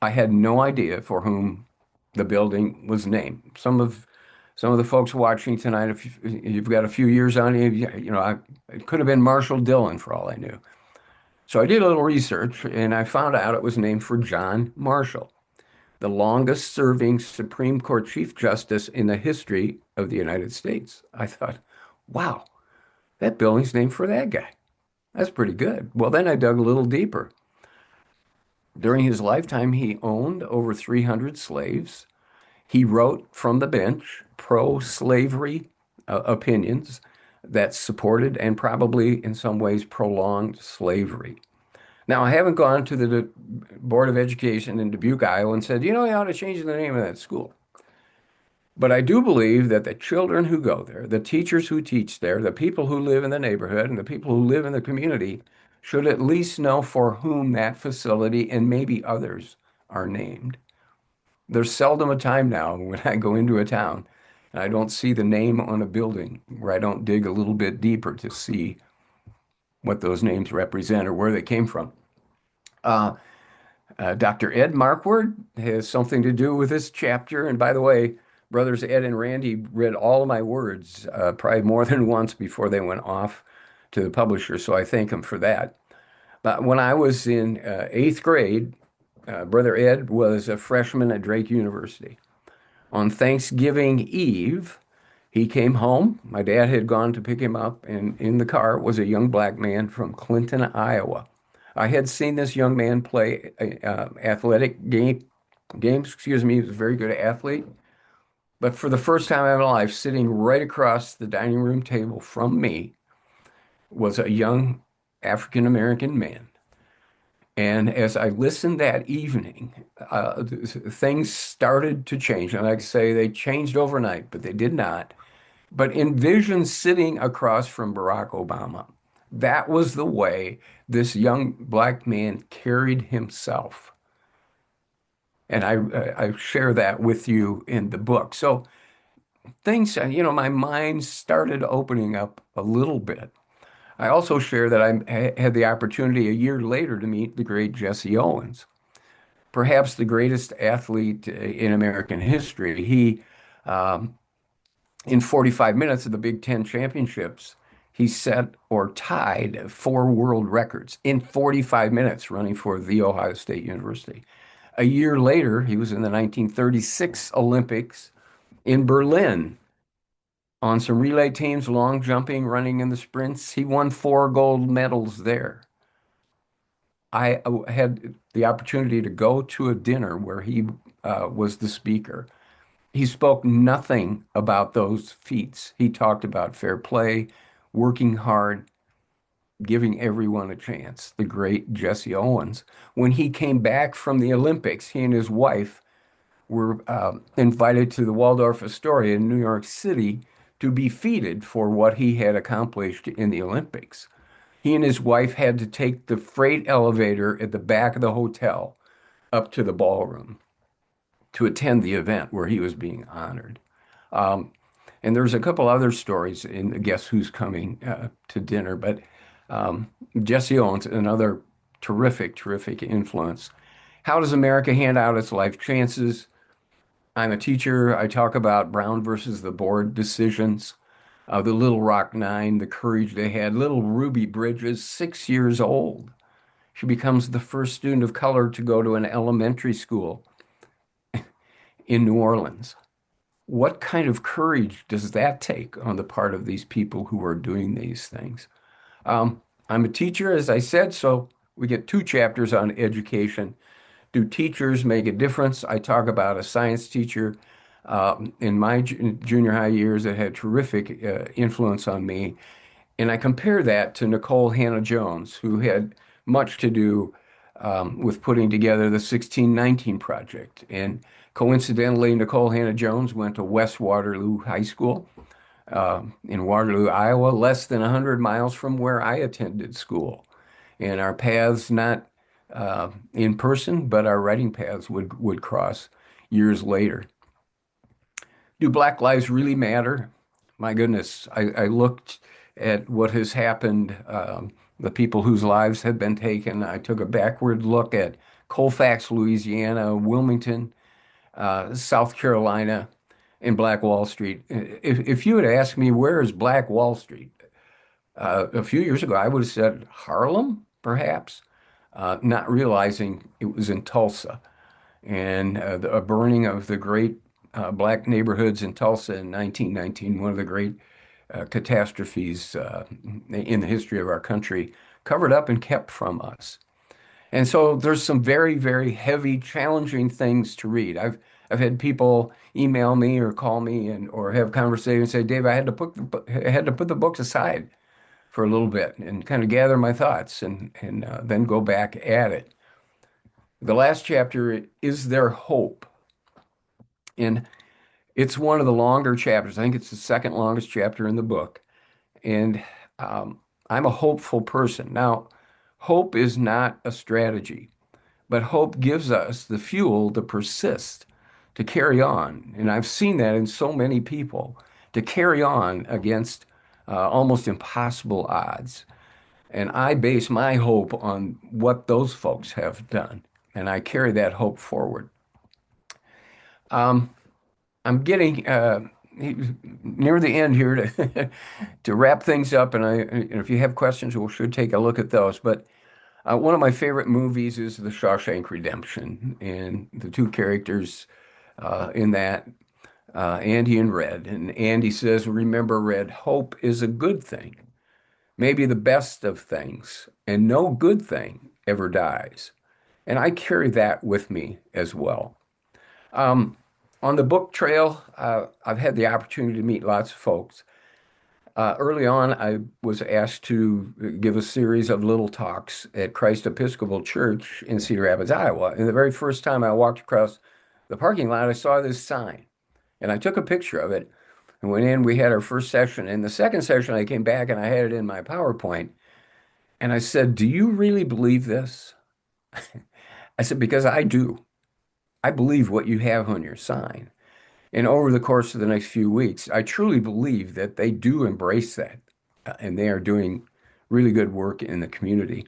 I had no idea for whom the building was named. Some of the folks watching tonight, if you've got a few years on you, it could have been Marshall Dillon for all I knew. So I did a little research and I found out it was named for John Marshall, the longest serving Supreme Court Chief Justice in the history of the United States. I thought, wow, that building's named for that guy. That's pretty good. Well, then I dug a little deeper. During his lifetime, he owned over 300 slaves. He wrote from the bench pro-slavery opinions that supported and probably in some ways prolonged slavery. Now, I haven't gone to the Board of Education in Dubuque, Iowa, and said, you ought to change the name of that school. But I do believe that the children who go there, the teachers who teach there, the people who live in the neighborhood, and the people who live in the community should at least know for whom that facility and maybe others are named. There's seldom a time now when I go into a town and I don't see the name on a building where I don't dig a little bit deeper to see what those names represent or where they came from. Uh, Dr. Ed Markward has something to do with this chapter. And by the way, brothers Ed and Randy read all of my words probably more than once before they went off to the publisher. So I thank them for that. But when I was in eighth grade, Brother Ed was a freshman at Drake University. On Thanksgiving Eve, he came home. My dad had gone to pick him up, and in the car was a young black man from Clinton, Iowa. I had seen this young man play athletic games. Excuse me, he was a very good athlete. But for the first time in my life, sitting right across the dining room table from me was a young African American man. And as I listened that evening, things started to change. And like I say, they changed overnight, but they did not. But envision sitting across from Barack Obama. That was the way this young black man carried himself. And I share that with you in the book. So things, my mind started opening up a little bit. I also share that I had the opportunity a year later to meet the great Jesse Owens, perhaps the greatest athlete in American history. He, in 45 minutes of the Big Ten championships, he set or tied four world records in 45 minutes running for The Ohio State University. A year later, he was in the 1936 Olympics in Berlin on some relay teams, long jumping, running in the sprints. He won four gold medals there. I had the opportunity to go to a dinner where he was the speaker. He spoke nothing about those feats. He talked about fair play, working hard, giving everyone a chance. The great Jesse Owens. When he came back from the Olympics, he and his wife were invited to the Waldorf Astoria in New York City to be feted for what he had accomplished in the Olympics. He and his wife had to take the freight elevator at the back of the hotel up to the ballroom to attend the event where he was being honored. Um, and there's a couple other stories in the Guess Who's Coming to Dinner, but Jesse Owens, another terrific, terrific influence. How does America hand out its life chances? I'm a teacher. I talk about Brown versus the board decisions, the Little Rock Nine, the courage they had. Little Ruby Bridges, 6 years old. She becomes the first student of color to go to an elementary school in New Orleans. What kind of courage does that take on the part of these people who are doing these things? I'm a teacher, as I said, so we get two chapters on education. Do teachers make a difference? I talk about a science teacher in my junior high years that had terrific influence on me. And I compare that to Nicole Hannah-Jones, who had much to do with putting together the 1619 Project. And coincidentally, Nicole Hannah-Jones went to West Waterloo High School in Waterloo, Iowa, less than 100 miles from where I attended school. And our paths, not in person, but our writing paths would cross years later. Do Black lives really matter? My goodness, I looked at what has happened, the people whose lives have been taken. I took a backward look at Colfax, Louisiana, Wilmington, South Carolina, and Black Wall Street. If you had asked me, where is Black Wall Street? A few years ago, I would have said Harlem, perhaps, not realizing it was in Tulsa. And a burning of the great black neighborhoods in Tulsa in 1919, one of the great catastrophes in the history of our country, covered up and kept from us. And so there's some very, very heavy, challenging things to read. I've had people email me or call me and or have conversations and say, Dave, I had to put the books aside for a little bit and kind of gather my thoughts and then go back at it. The last chapter, is there hope? And it's one of the longer chapters. I think it's the second longest chapter in the book. And I'm a hopeful person. Now, hope is not a strategy, but hope gives us the fuel to persist, to carry on. And I've seen that in so many people, to carry on against almost impossible odds. And I base my hope on what those folks have done. And I carry that hope forward. Um, I'm getting near the end here to to wrap things up, and if you have questions, we should take a look at those. But one of my favorite movies is The Shawshank Redemption, and the two characters in that, Andy and Red. And Andy says, "Remember, Red, hope is a good thing, maybe the best of things, and no good thing ever dies." And I carry that with me as well. Um, on the book trail, I've had the opportunity to meet lots of folks. Early on, I was asked to give a series of little talks at Christ Episcopal Church in Cedar Rapids, Iowa. And the very first time I walked across the parking lot, I saw this sign and I took a picture of it and went in. We had our first session. In the second session, I came back and I had it in my PowerPoint. And I said, "Do you really believe this?" I said, "Because I do. I believe what you have on your sign." And over the course of the next few weeks, I truly believe that they do embrace that, and they are doing really good work in the community.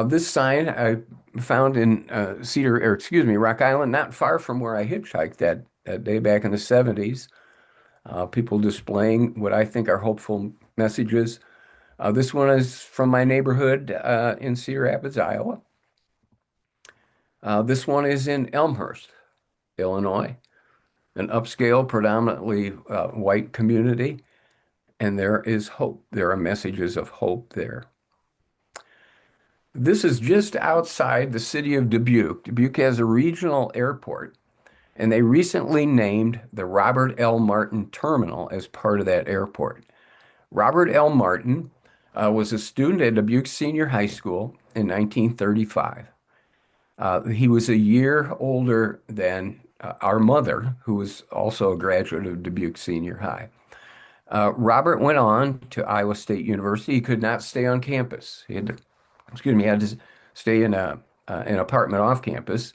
This sign I found in Rock Island, not far from where I hitchhiked that day back in the 70s. People displaying what I think are hopeful messages. This one is from my neighborhood in Cedar Rapids, Iowa. This one is in Elmhurst, Illinois, an upscale, predominantly white community, and there is hope. There are messages of hope there. This is just outside the city of Dubuque. Dubuque has a regional airport, and they recently named the Robert L. Martin Terminal as part of that airport. Robert L. Martin was a student at Dubuque Senior High School in 1935. He was a year older than our mother, who was also a graduate of Dubuque Senior High. Robert went on to Iowa State University. He could not stay on campus. He had to stay in an apartment off campus.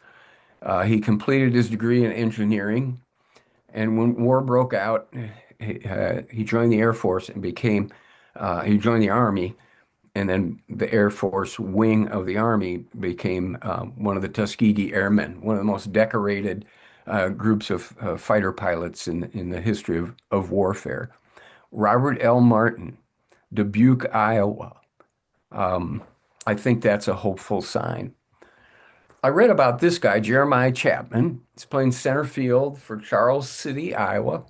He completed his degree in engineering, and when war broke out, he joined the Air Force and he joined the Army, and then the Air Force wing of the Army became one of the Tuskegee Airmen, one of the most decorated groups of fighter pilots in the history of warfare. Robert L. Martin, Dubuque, Iowa. Um, I think that's a hopeful sign. I read about this guy, Jeremiah Chapman. He's playing center field for Charles City, Iowa.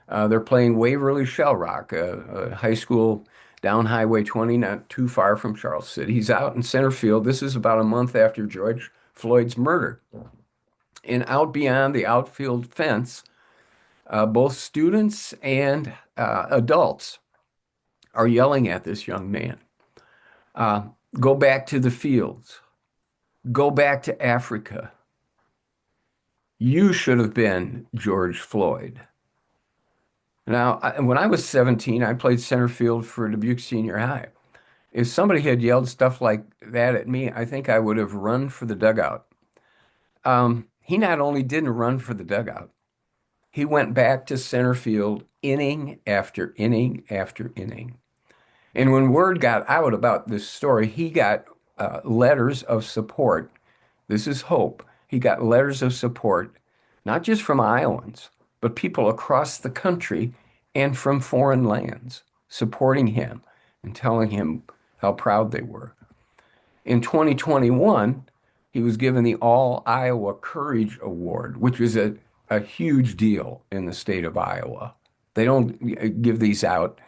They're playing Waverly Shell Rock, a high school down Highway 20, not too far from Charles City. He's out in center field. This is about a month after George Floyd's murder. And out beyond the outfield fence, both students and adults are yelling at this young man. Uh, Go back to the fields. Go back to Africa. You should have been George Floyd. Now, when I was 17, I played center field for Dubuque Senior High. If somebody had yelled stuff like that at me, I think I would have run for the dugout. He not only didn't run for the dugout, he went back to center field inning after inning after inning. And when word got out about this story, he got letters of support. This is hope. He got letters of support, not just from Iowans, but people across the country and from foreign lands supporting him and telling him how proud they were. In 2021, he was given the All Iowa Courage Award, which is a huge deal in the state of Iowa. They don't give these out,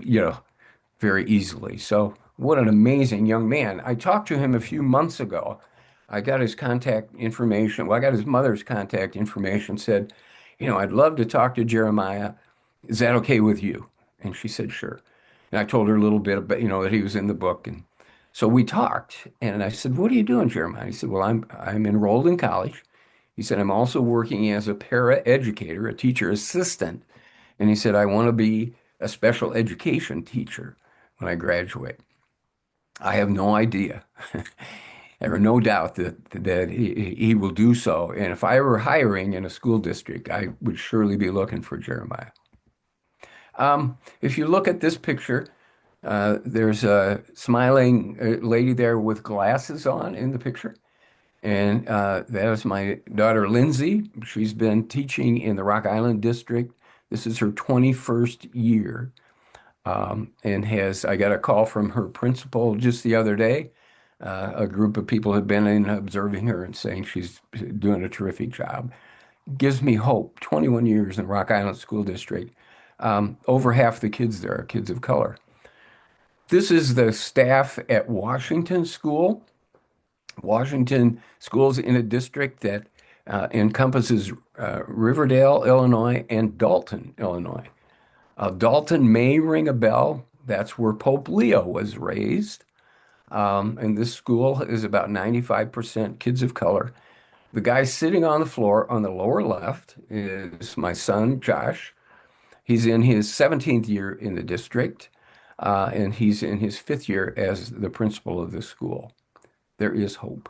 you know, very easily. So, what an amazing young man. I talked to him a few months ago. I got his contact information. Well, I got his mother's contact information, said, I'd love to talk to Jeremiah. Is that okay with you? And she said, sure. And I told her a little bit about, that he was in the book. And so we talked. And I said, what are you doing, Jeremiah? He said, well, I'm enrolled in college. He said, I'm also working as a para-educator, a teacher assistant. And he said, I want to be a special education teacher when I graduate. I have no idea. There are no doubt that he will do so. And if I were hiring in a school district, I would surely be looking for Jeremiah. If you look at this picture, there's a smiling lady there with glasses on in the picture. And that is my daughter, Lindsay. She's been teaching in the Rock Island district. This is her 21st year. I got a call from her principal just the other day. A group of people had been in observing her and saying she's doing a terrific job. Gives me hope. 21 years in Rock Island School District. Over half the kids there are kids of color. This is the staff at Washington School. Washington School's in a district that encompasses Riverdale, Illinois, and Dalton, Illinois. Dalton may ring a bell. That's where Pope Leo was raised. And this school is about 95% kids of color. The guy sitting on the floor on the lower left is my son, Josh. He's in his 17th year in the district, and he's in his 5th year as the principal of the school. There is hope.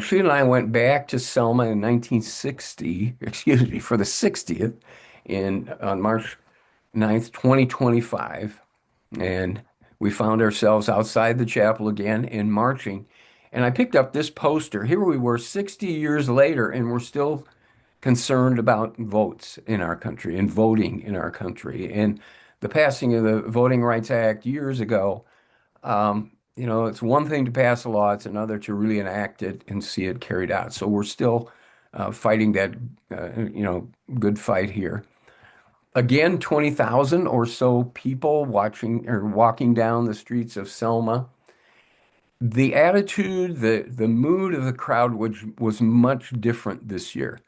She and I went back to Selma in 1960, excuse me, for the 60th on March 9th, 2025. And we found ourselves outside the chapel again and marching. And I picked up this poster. Here we were 60 years later, and we're still concerned about votes in our country and voting in our country. And the passing of the Voting Rights Act years ago, it's one thing to pass a law, it's another to really enact it and see it carried out. So we're still fighting that, good fight here. Again, 20,000 or so people watching or walking down the streets of Selma. The attitude, the mood of the crowd was much different this year.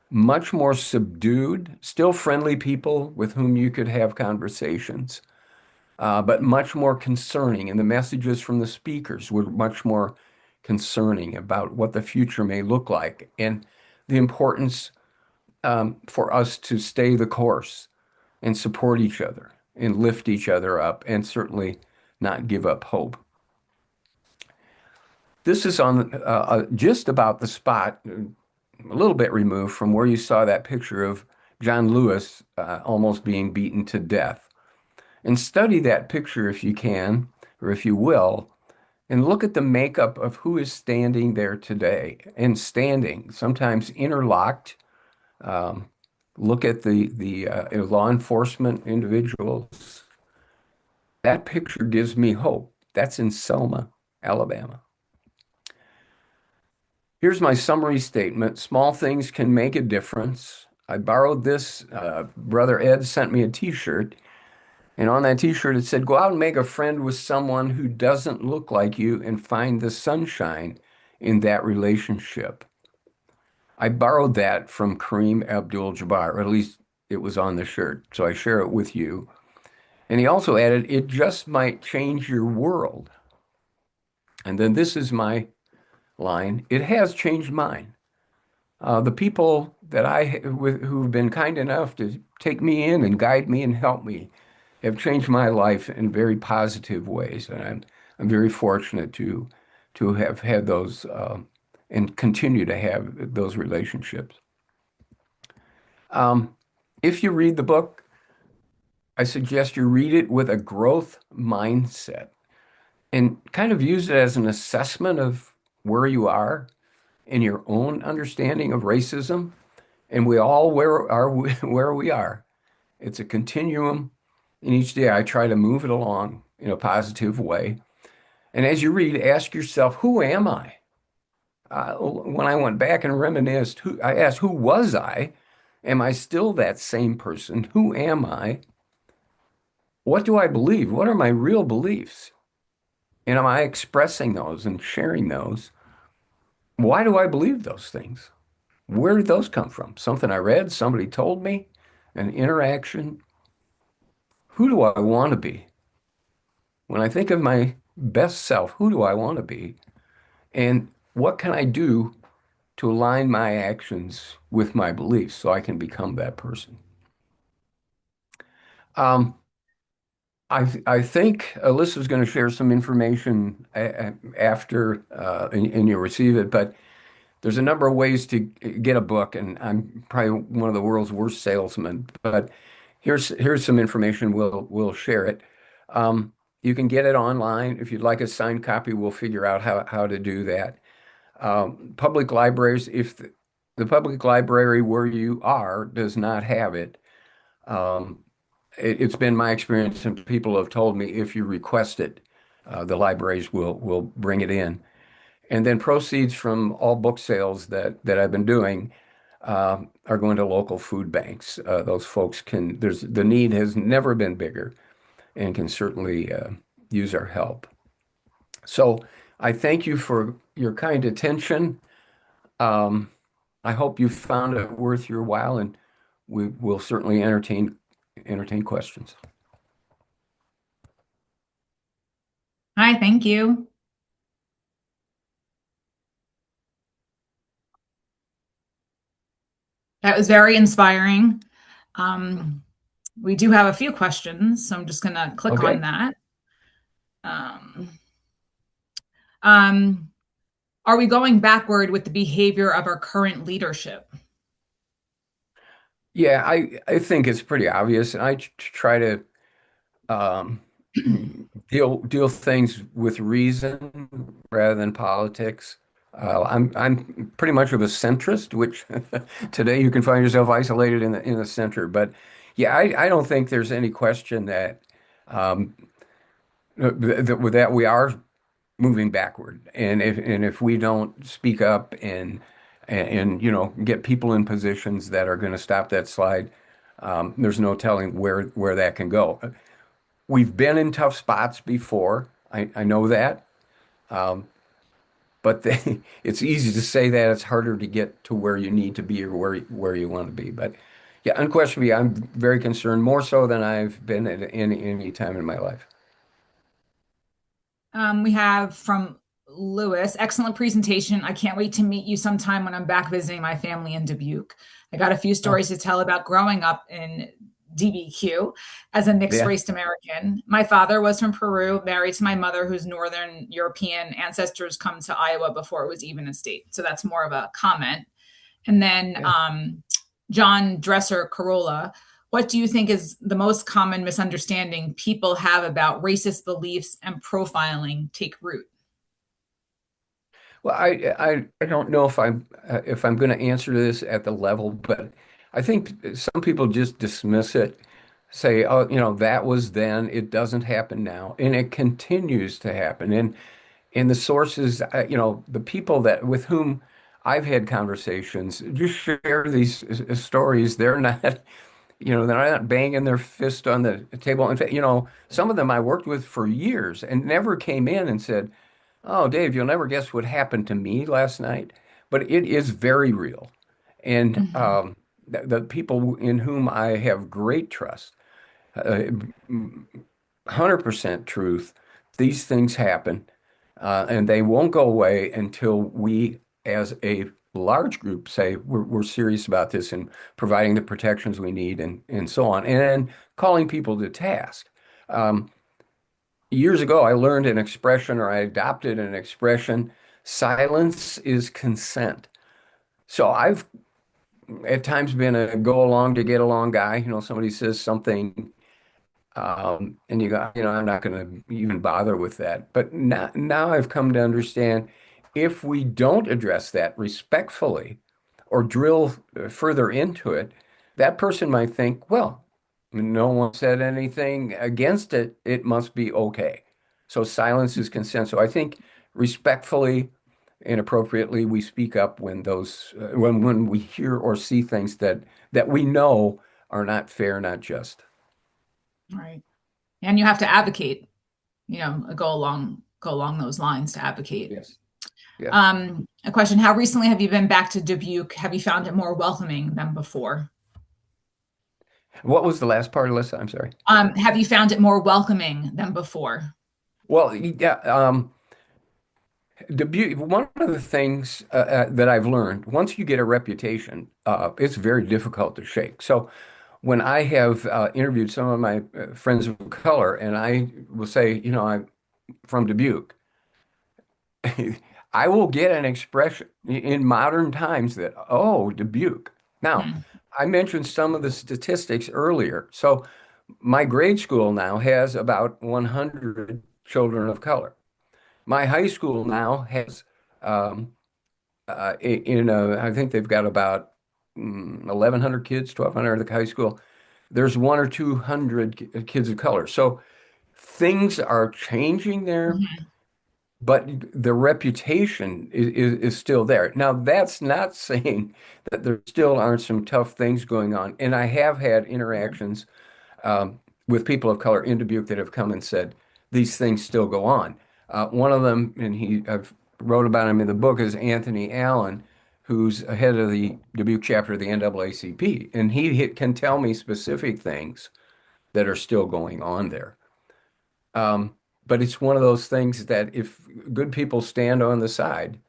Much more subdued, still friendly people with whom you could have conversations, but much more concerning. And the messages from the speakers were much more concerning about what the future may look like and the importance for us to stay the course, and support each other and lift each other up and certainly not give up hope. This is on just about the spot, a little bit removed from where you saw that picture of John Lewis almost being beaten to death. And study that picture if you can, or if you will, and look at the makeup of who is standing there today and standing, sometimes interlocked. Um, Look at the law enforcement individuals. That picture gives me hope. That's in Selma, Alabama. Here's my summary statement. Small things can make a difference. I borrowed this. Brother Ed sent me a t-shirt, and on that t-shirt it said, "Go out and make a friend with someone who doesn't look like you and find the sunshine in that relationship." I borrowed that from Kareem Abdul-Jabbar, or at least it was on the shirt, so I share it with you. And he also added, "It just might change your world." And then this is my line, "It has changed mine." The people that who've been kind enough to take me in and guide me and help me have changed my life in very positive ways, and I'm very fortunate to have had those and continue to have those relationships. Um, if you read the book, I suggest you read it with a growth mindset and kind of use it as an assessment of where you are in your own understanding of racism. And we all where are where we are. It's a continuum. And each day I try to move it along in a positive way. And as you read, ask yourself, who am I? When I went back and reminisced, I asked, who was I? Am I still that same person? Who am I? What do I believe? What are my real beliefs? And am I expressing those and sharing those? Why do I believe those things? Where did those come from? Something I read, somebody told me, an interaction. Who do I want to be? When I think of my best self, who do I want to be? And what can I do to align my actions with my beliefs so I can become that person? Um, I think Alyssa's going to share some information after and you'll receive it, but there's a number of ways to get a book, and I'm probably one of the world's worst salesmen, but here's some information. We'll share it. You can get it online. If you'd like a signed copy, we'll figure out how to do that. Public libraries, if the public library where you are does not have it, um, it's been my experience, and people have told me if you request it, the libraries will bring it in. And then proceeds from all book sales that I've been doing are going to local food banks. Those folks the need has never been bigger and can certainly use our help. So I thank you for your kind attention. Um, I hope you found it worth your while, and we will certainly entertain questions. Hi, thank you. That was very inspiring. Um, we do have a few questions, so I'm just going to click on Okay. that. Um, um, are we going backward with the behavior of our current leadership? Yeah, I think it's pretty obvious, and I try to um, deal things with reason rather than politics. I'm pretty much of a centrist, which today you can find yourself isolated in the center. But yeah, I don't think there's any question that um, that we are moving backward, and if we don't speak up and get people in positions that are going to stop that slide, there's no telling where that can go. We've been in tough spots before. I know that. Um, but it's easy to say that. It's harder to get to where you need to be or where you want to be. But yeah, unquestionably, I'm very concerned, more so than I've been at any time in my life. We have from Lewis, excellent presentation. I can't wait to meet you sometime when I'm back visiting my family in Dubuque. I got a few Oh, stories to tell about growing up in DBQ, as a mixed Yeah. race American. My father was from Peru, married to my mother, whose Northern European ancestors come to Iowa before it was even a state. So that's more of a comment. And then Yeah. John Dresser Corolla, what do you think is the most common misunderstanding people have about racist beliefs and profiling take root? Well, I don't know if I'm going to answer this at the level, but I think some people just dismiss it, say, oh, that was then, it doesn't happen now, and it continues to happen. And the sources, the people that with whom I've had conversations just share these stories. They're not, they're not banging their fist on the table. In fact, some of them I worked with for years and never came in and said, "Oh, Dave, you'll never guess what happened to me last night." But it is very real. And Mm-hmm. the people in whom I have great trust, 100% truth, these things happen, and they won't go away until we, as a large group, say we're serious about this and providing the protections we need and so on, and then calling people to task. Um, Years ago, I learned an expression or I adopted an expression, silence is consent. So I've at times been a go along to get along guy. Somebody says something, and you go, I'm not going to even bother with that. But now I've come to understand if we don't address that respectfully or drill further into it, that person might think, well, no one said anything against it. It must be okay. So silence is consent. So I think respectfully and appropriately we speak up when when we hear or see things that we know are not fair, not just. Right. And you have to advocate, go along those lines to advocate. Yes. Yes. A question: how recently have you been back to Dubuque? Have you found it more welcoming than before? What was the last part, Alyssa? I'm sorry. Have you found it more welcoming than before? Well, yeah, one of the things that I've learned, once you get a reputation, it's very difficult to shake. So when I have interviewed some of my friends of color, and I will say, I'm from Dubuque, I will get an expression in modern times that, oh, Dubuque. Now, Hmm. I mentioned some of the statistics earlier. So my grade school now has about 100 children of color. My high school now has, um, I think they've got about 1,100 kids, 1,200 at the high school. There's one or 200 kids of color. So things are changing there, Hmm. but the reputation is still there. Now, that's not saying that there still aren't some tough things going on. And I have had interactions with people of color in Dubuque that have come and said these things still go on. One of them, and I've wrote about him in the book, is Anthony Allen, who's head of the Dubuque chapter of the NAACP, and he can tell me specific things that are still going on there. Um, but it's one of those things that if good people stand on the side,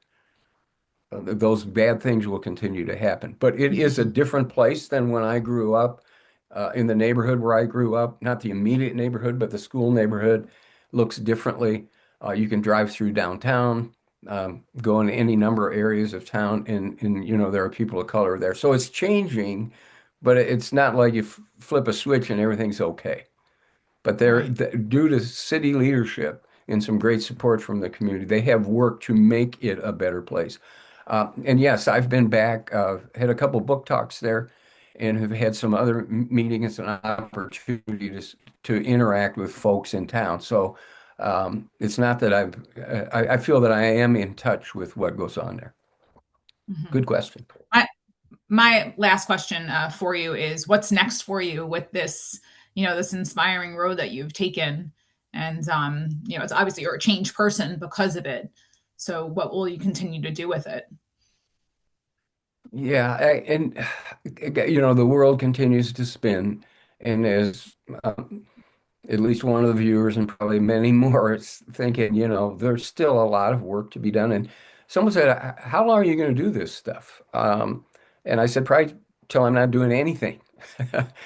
those bad things will continue to happen. But it is a Hmm. different place than when I grew up in the neighborhood where I grew up, not the immediate neighborhood, but the school neighborhood looks differently. You can drive through downtown, go into any number of areas of town, and there are people of color there. So it's changing, but it's not like you flip a switch and everything's okay. But Right. due to city leadership and some great support from the community, they have worked to make it a better place. And yes, I've been back, had a couple book talks there, and have had some other meetings and opportunities to interact with folks in town. So it's not that I feel that I am in touch with what goes on there. Hmm. Good question. My last question for you is: what's next for you with this, this inspiring road that you've taken? And, it's obviously you're a changed person because of it. So what will you continue to do with it? Yeah, and the world continues to spin, and as at least one of the viewers and probably many more is thinking, there's still a lot of work to be done. And someone said, how long are you going to do this stuff? And I said, probably till I'm not doing anything.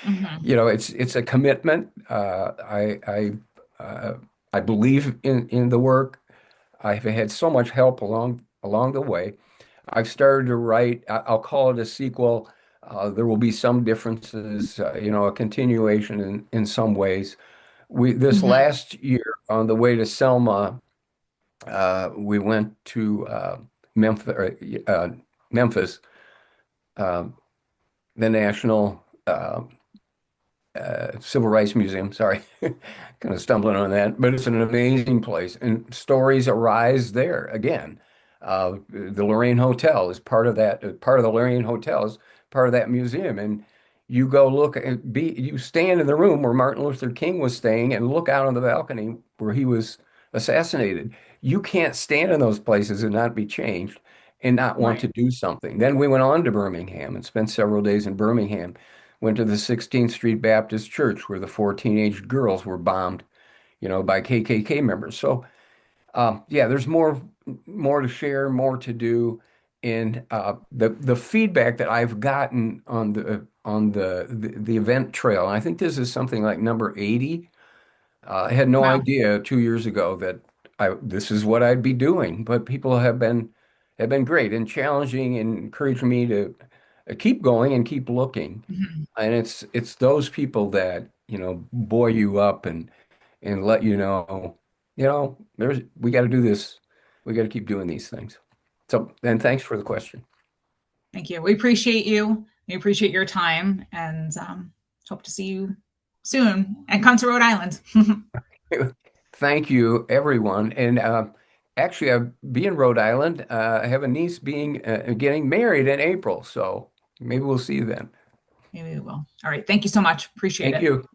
Hmm. You know, it's a commitment. I believe in the work. I've had so much help along the way. I've started to write. I'll call it a sequel. There will be some differences, you know, a continuation in some ways. We this Hmm. last year on the way to Selma, we went to Memphis, uh, the National Civil Rights Museum. Sorry, kind of stumbling on that, but it's an amazing place, and stories arise there again. The Lorraine Hotel is part of that. Part of the Lorraine Hotel is part of that museum, and you go look and you stand in the room where Martin Luther King was staying and look out on the balcony where he was assassinated. You can't stand in those places and not be changed and not want to Right. do something. Then we went on to Birmingham and spent several days in Birmingham. Went to the 16th Street Baptist Church where the four teenage girls were bombed, you know, by KKK members. So, yeah, there's more to share, more to do. And the feedback that I've gotten on the event trail, and I think this is something like number 80. I had no Wow. idea 2 years ago that this is what I'd be doing, but people have been great and challenging and encouraging me to keep going and keep looking. Mhm. And it's those people that, you know, buoy you up and let you know, we got to do this. We got to keep doing these things. So, and thanks for the question. Thank you. We appreciate you. We appreciate your time and hope to see you soon and come to Rhode Island. Thank you, everyone. And actually, I'll be in Rhode Island. I have a niece being getting married in April, so maybe we'll see you then. Maybe we will. All right. Thank you so much. Appreciate Thank it. you.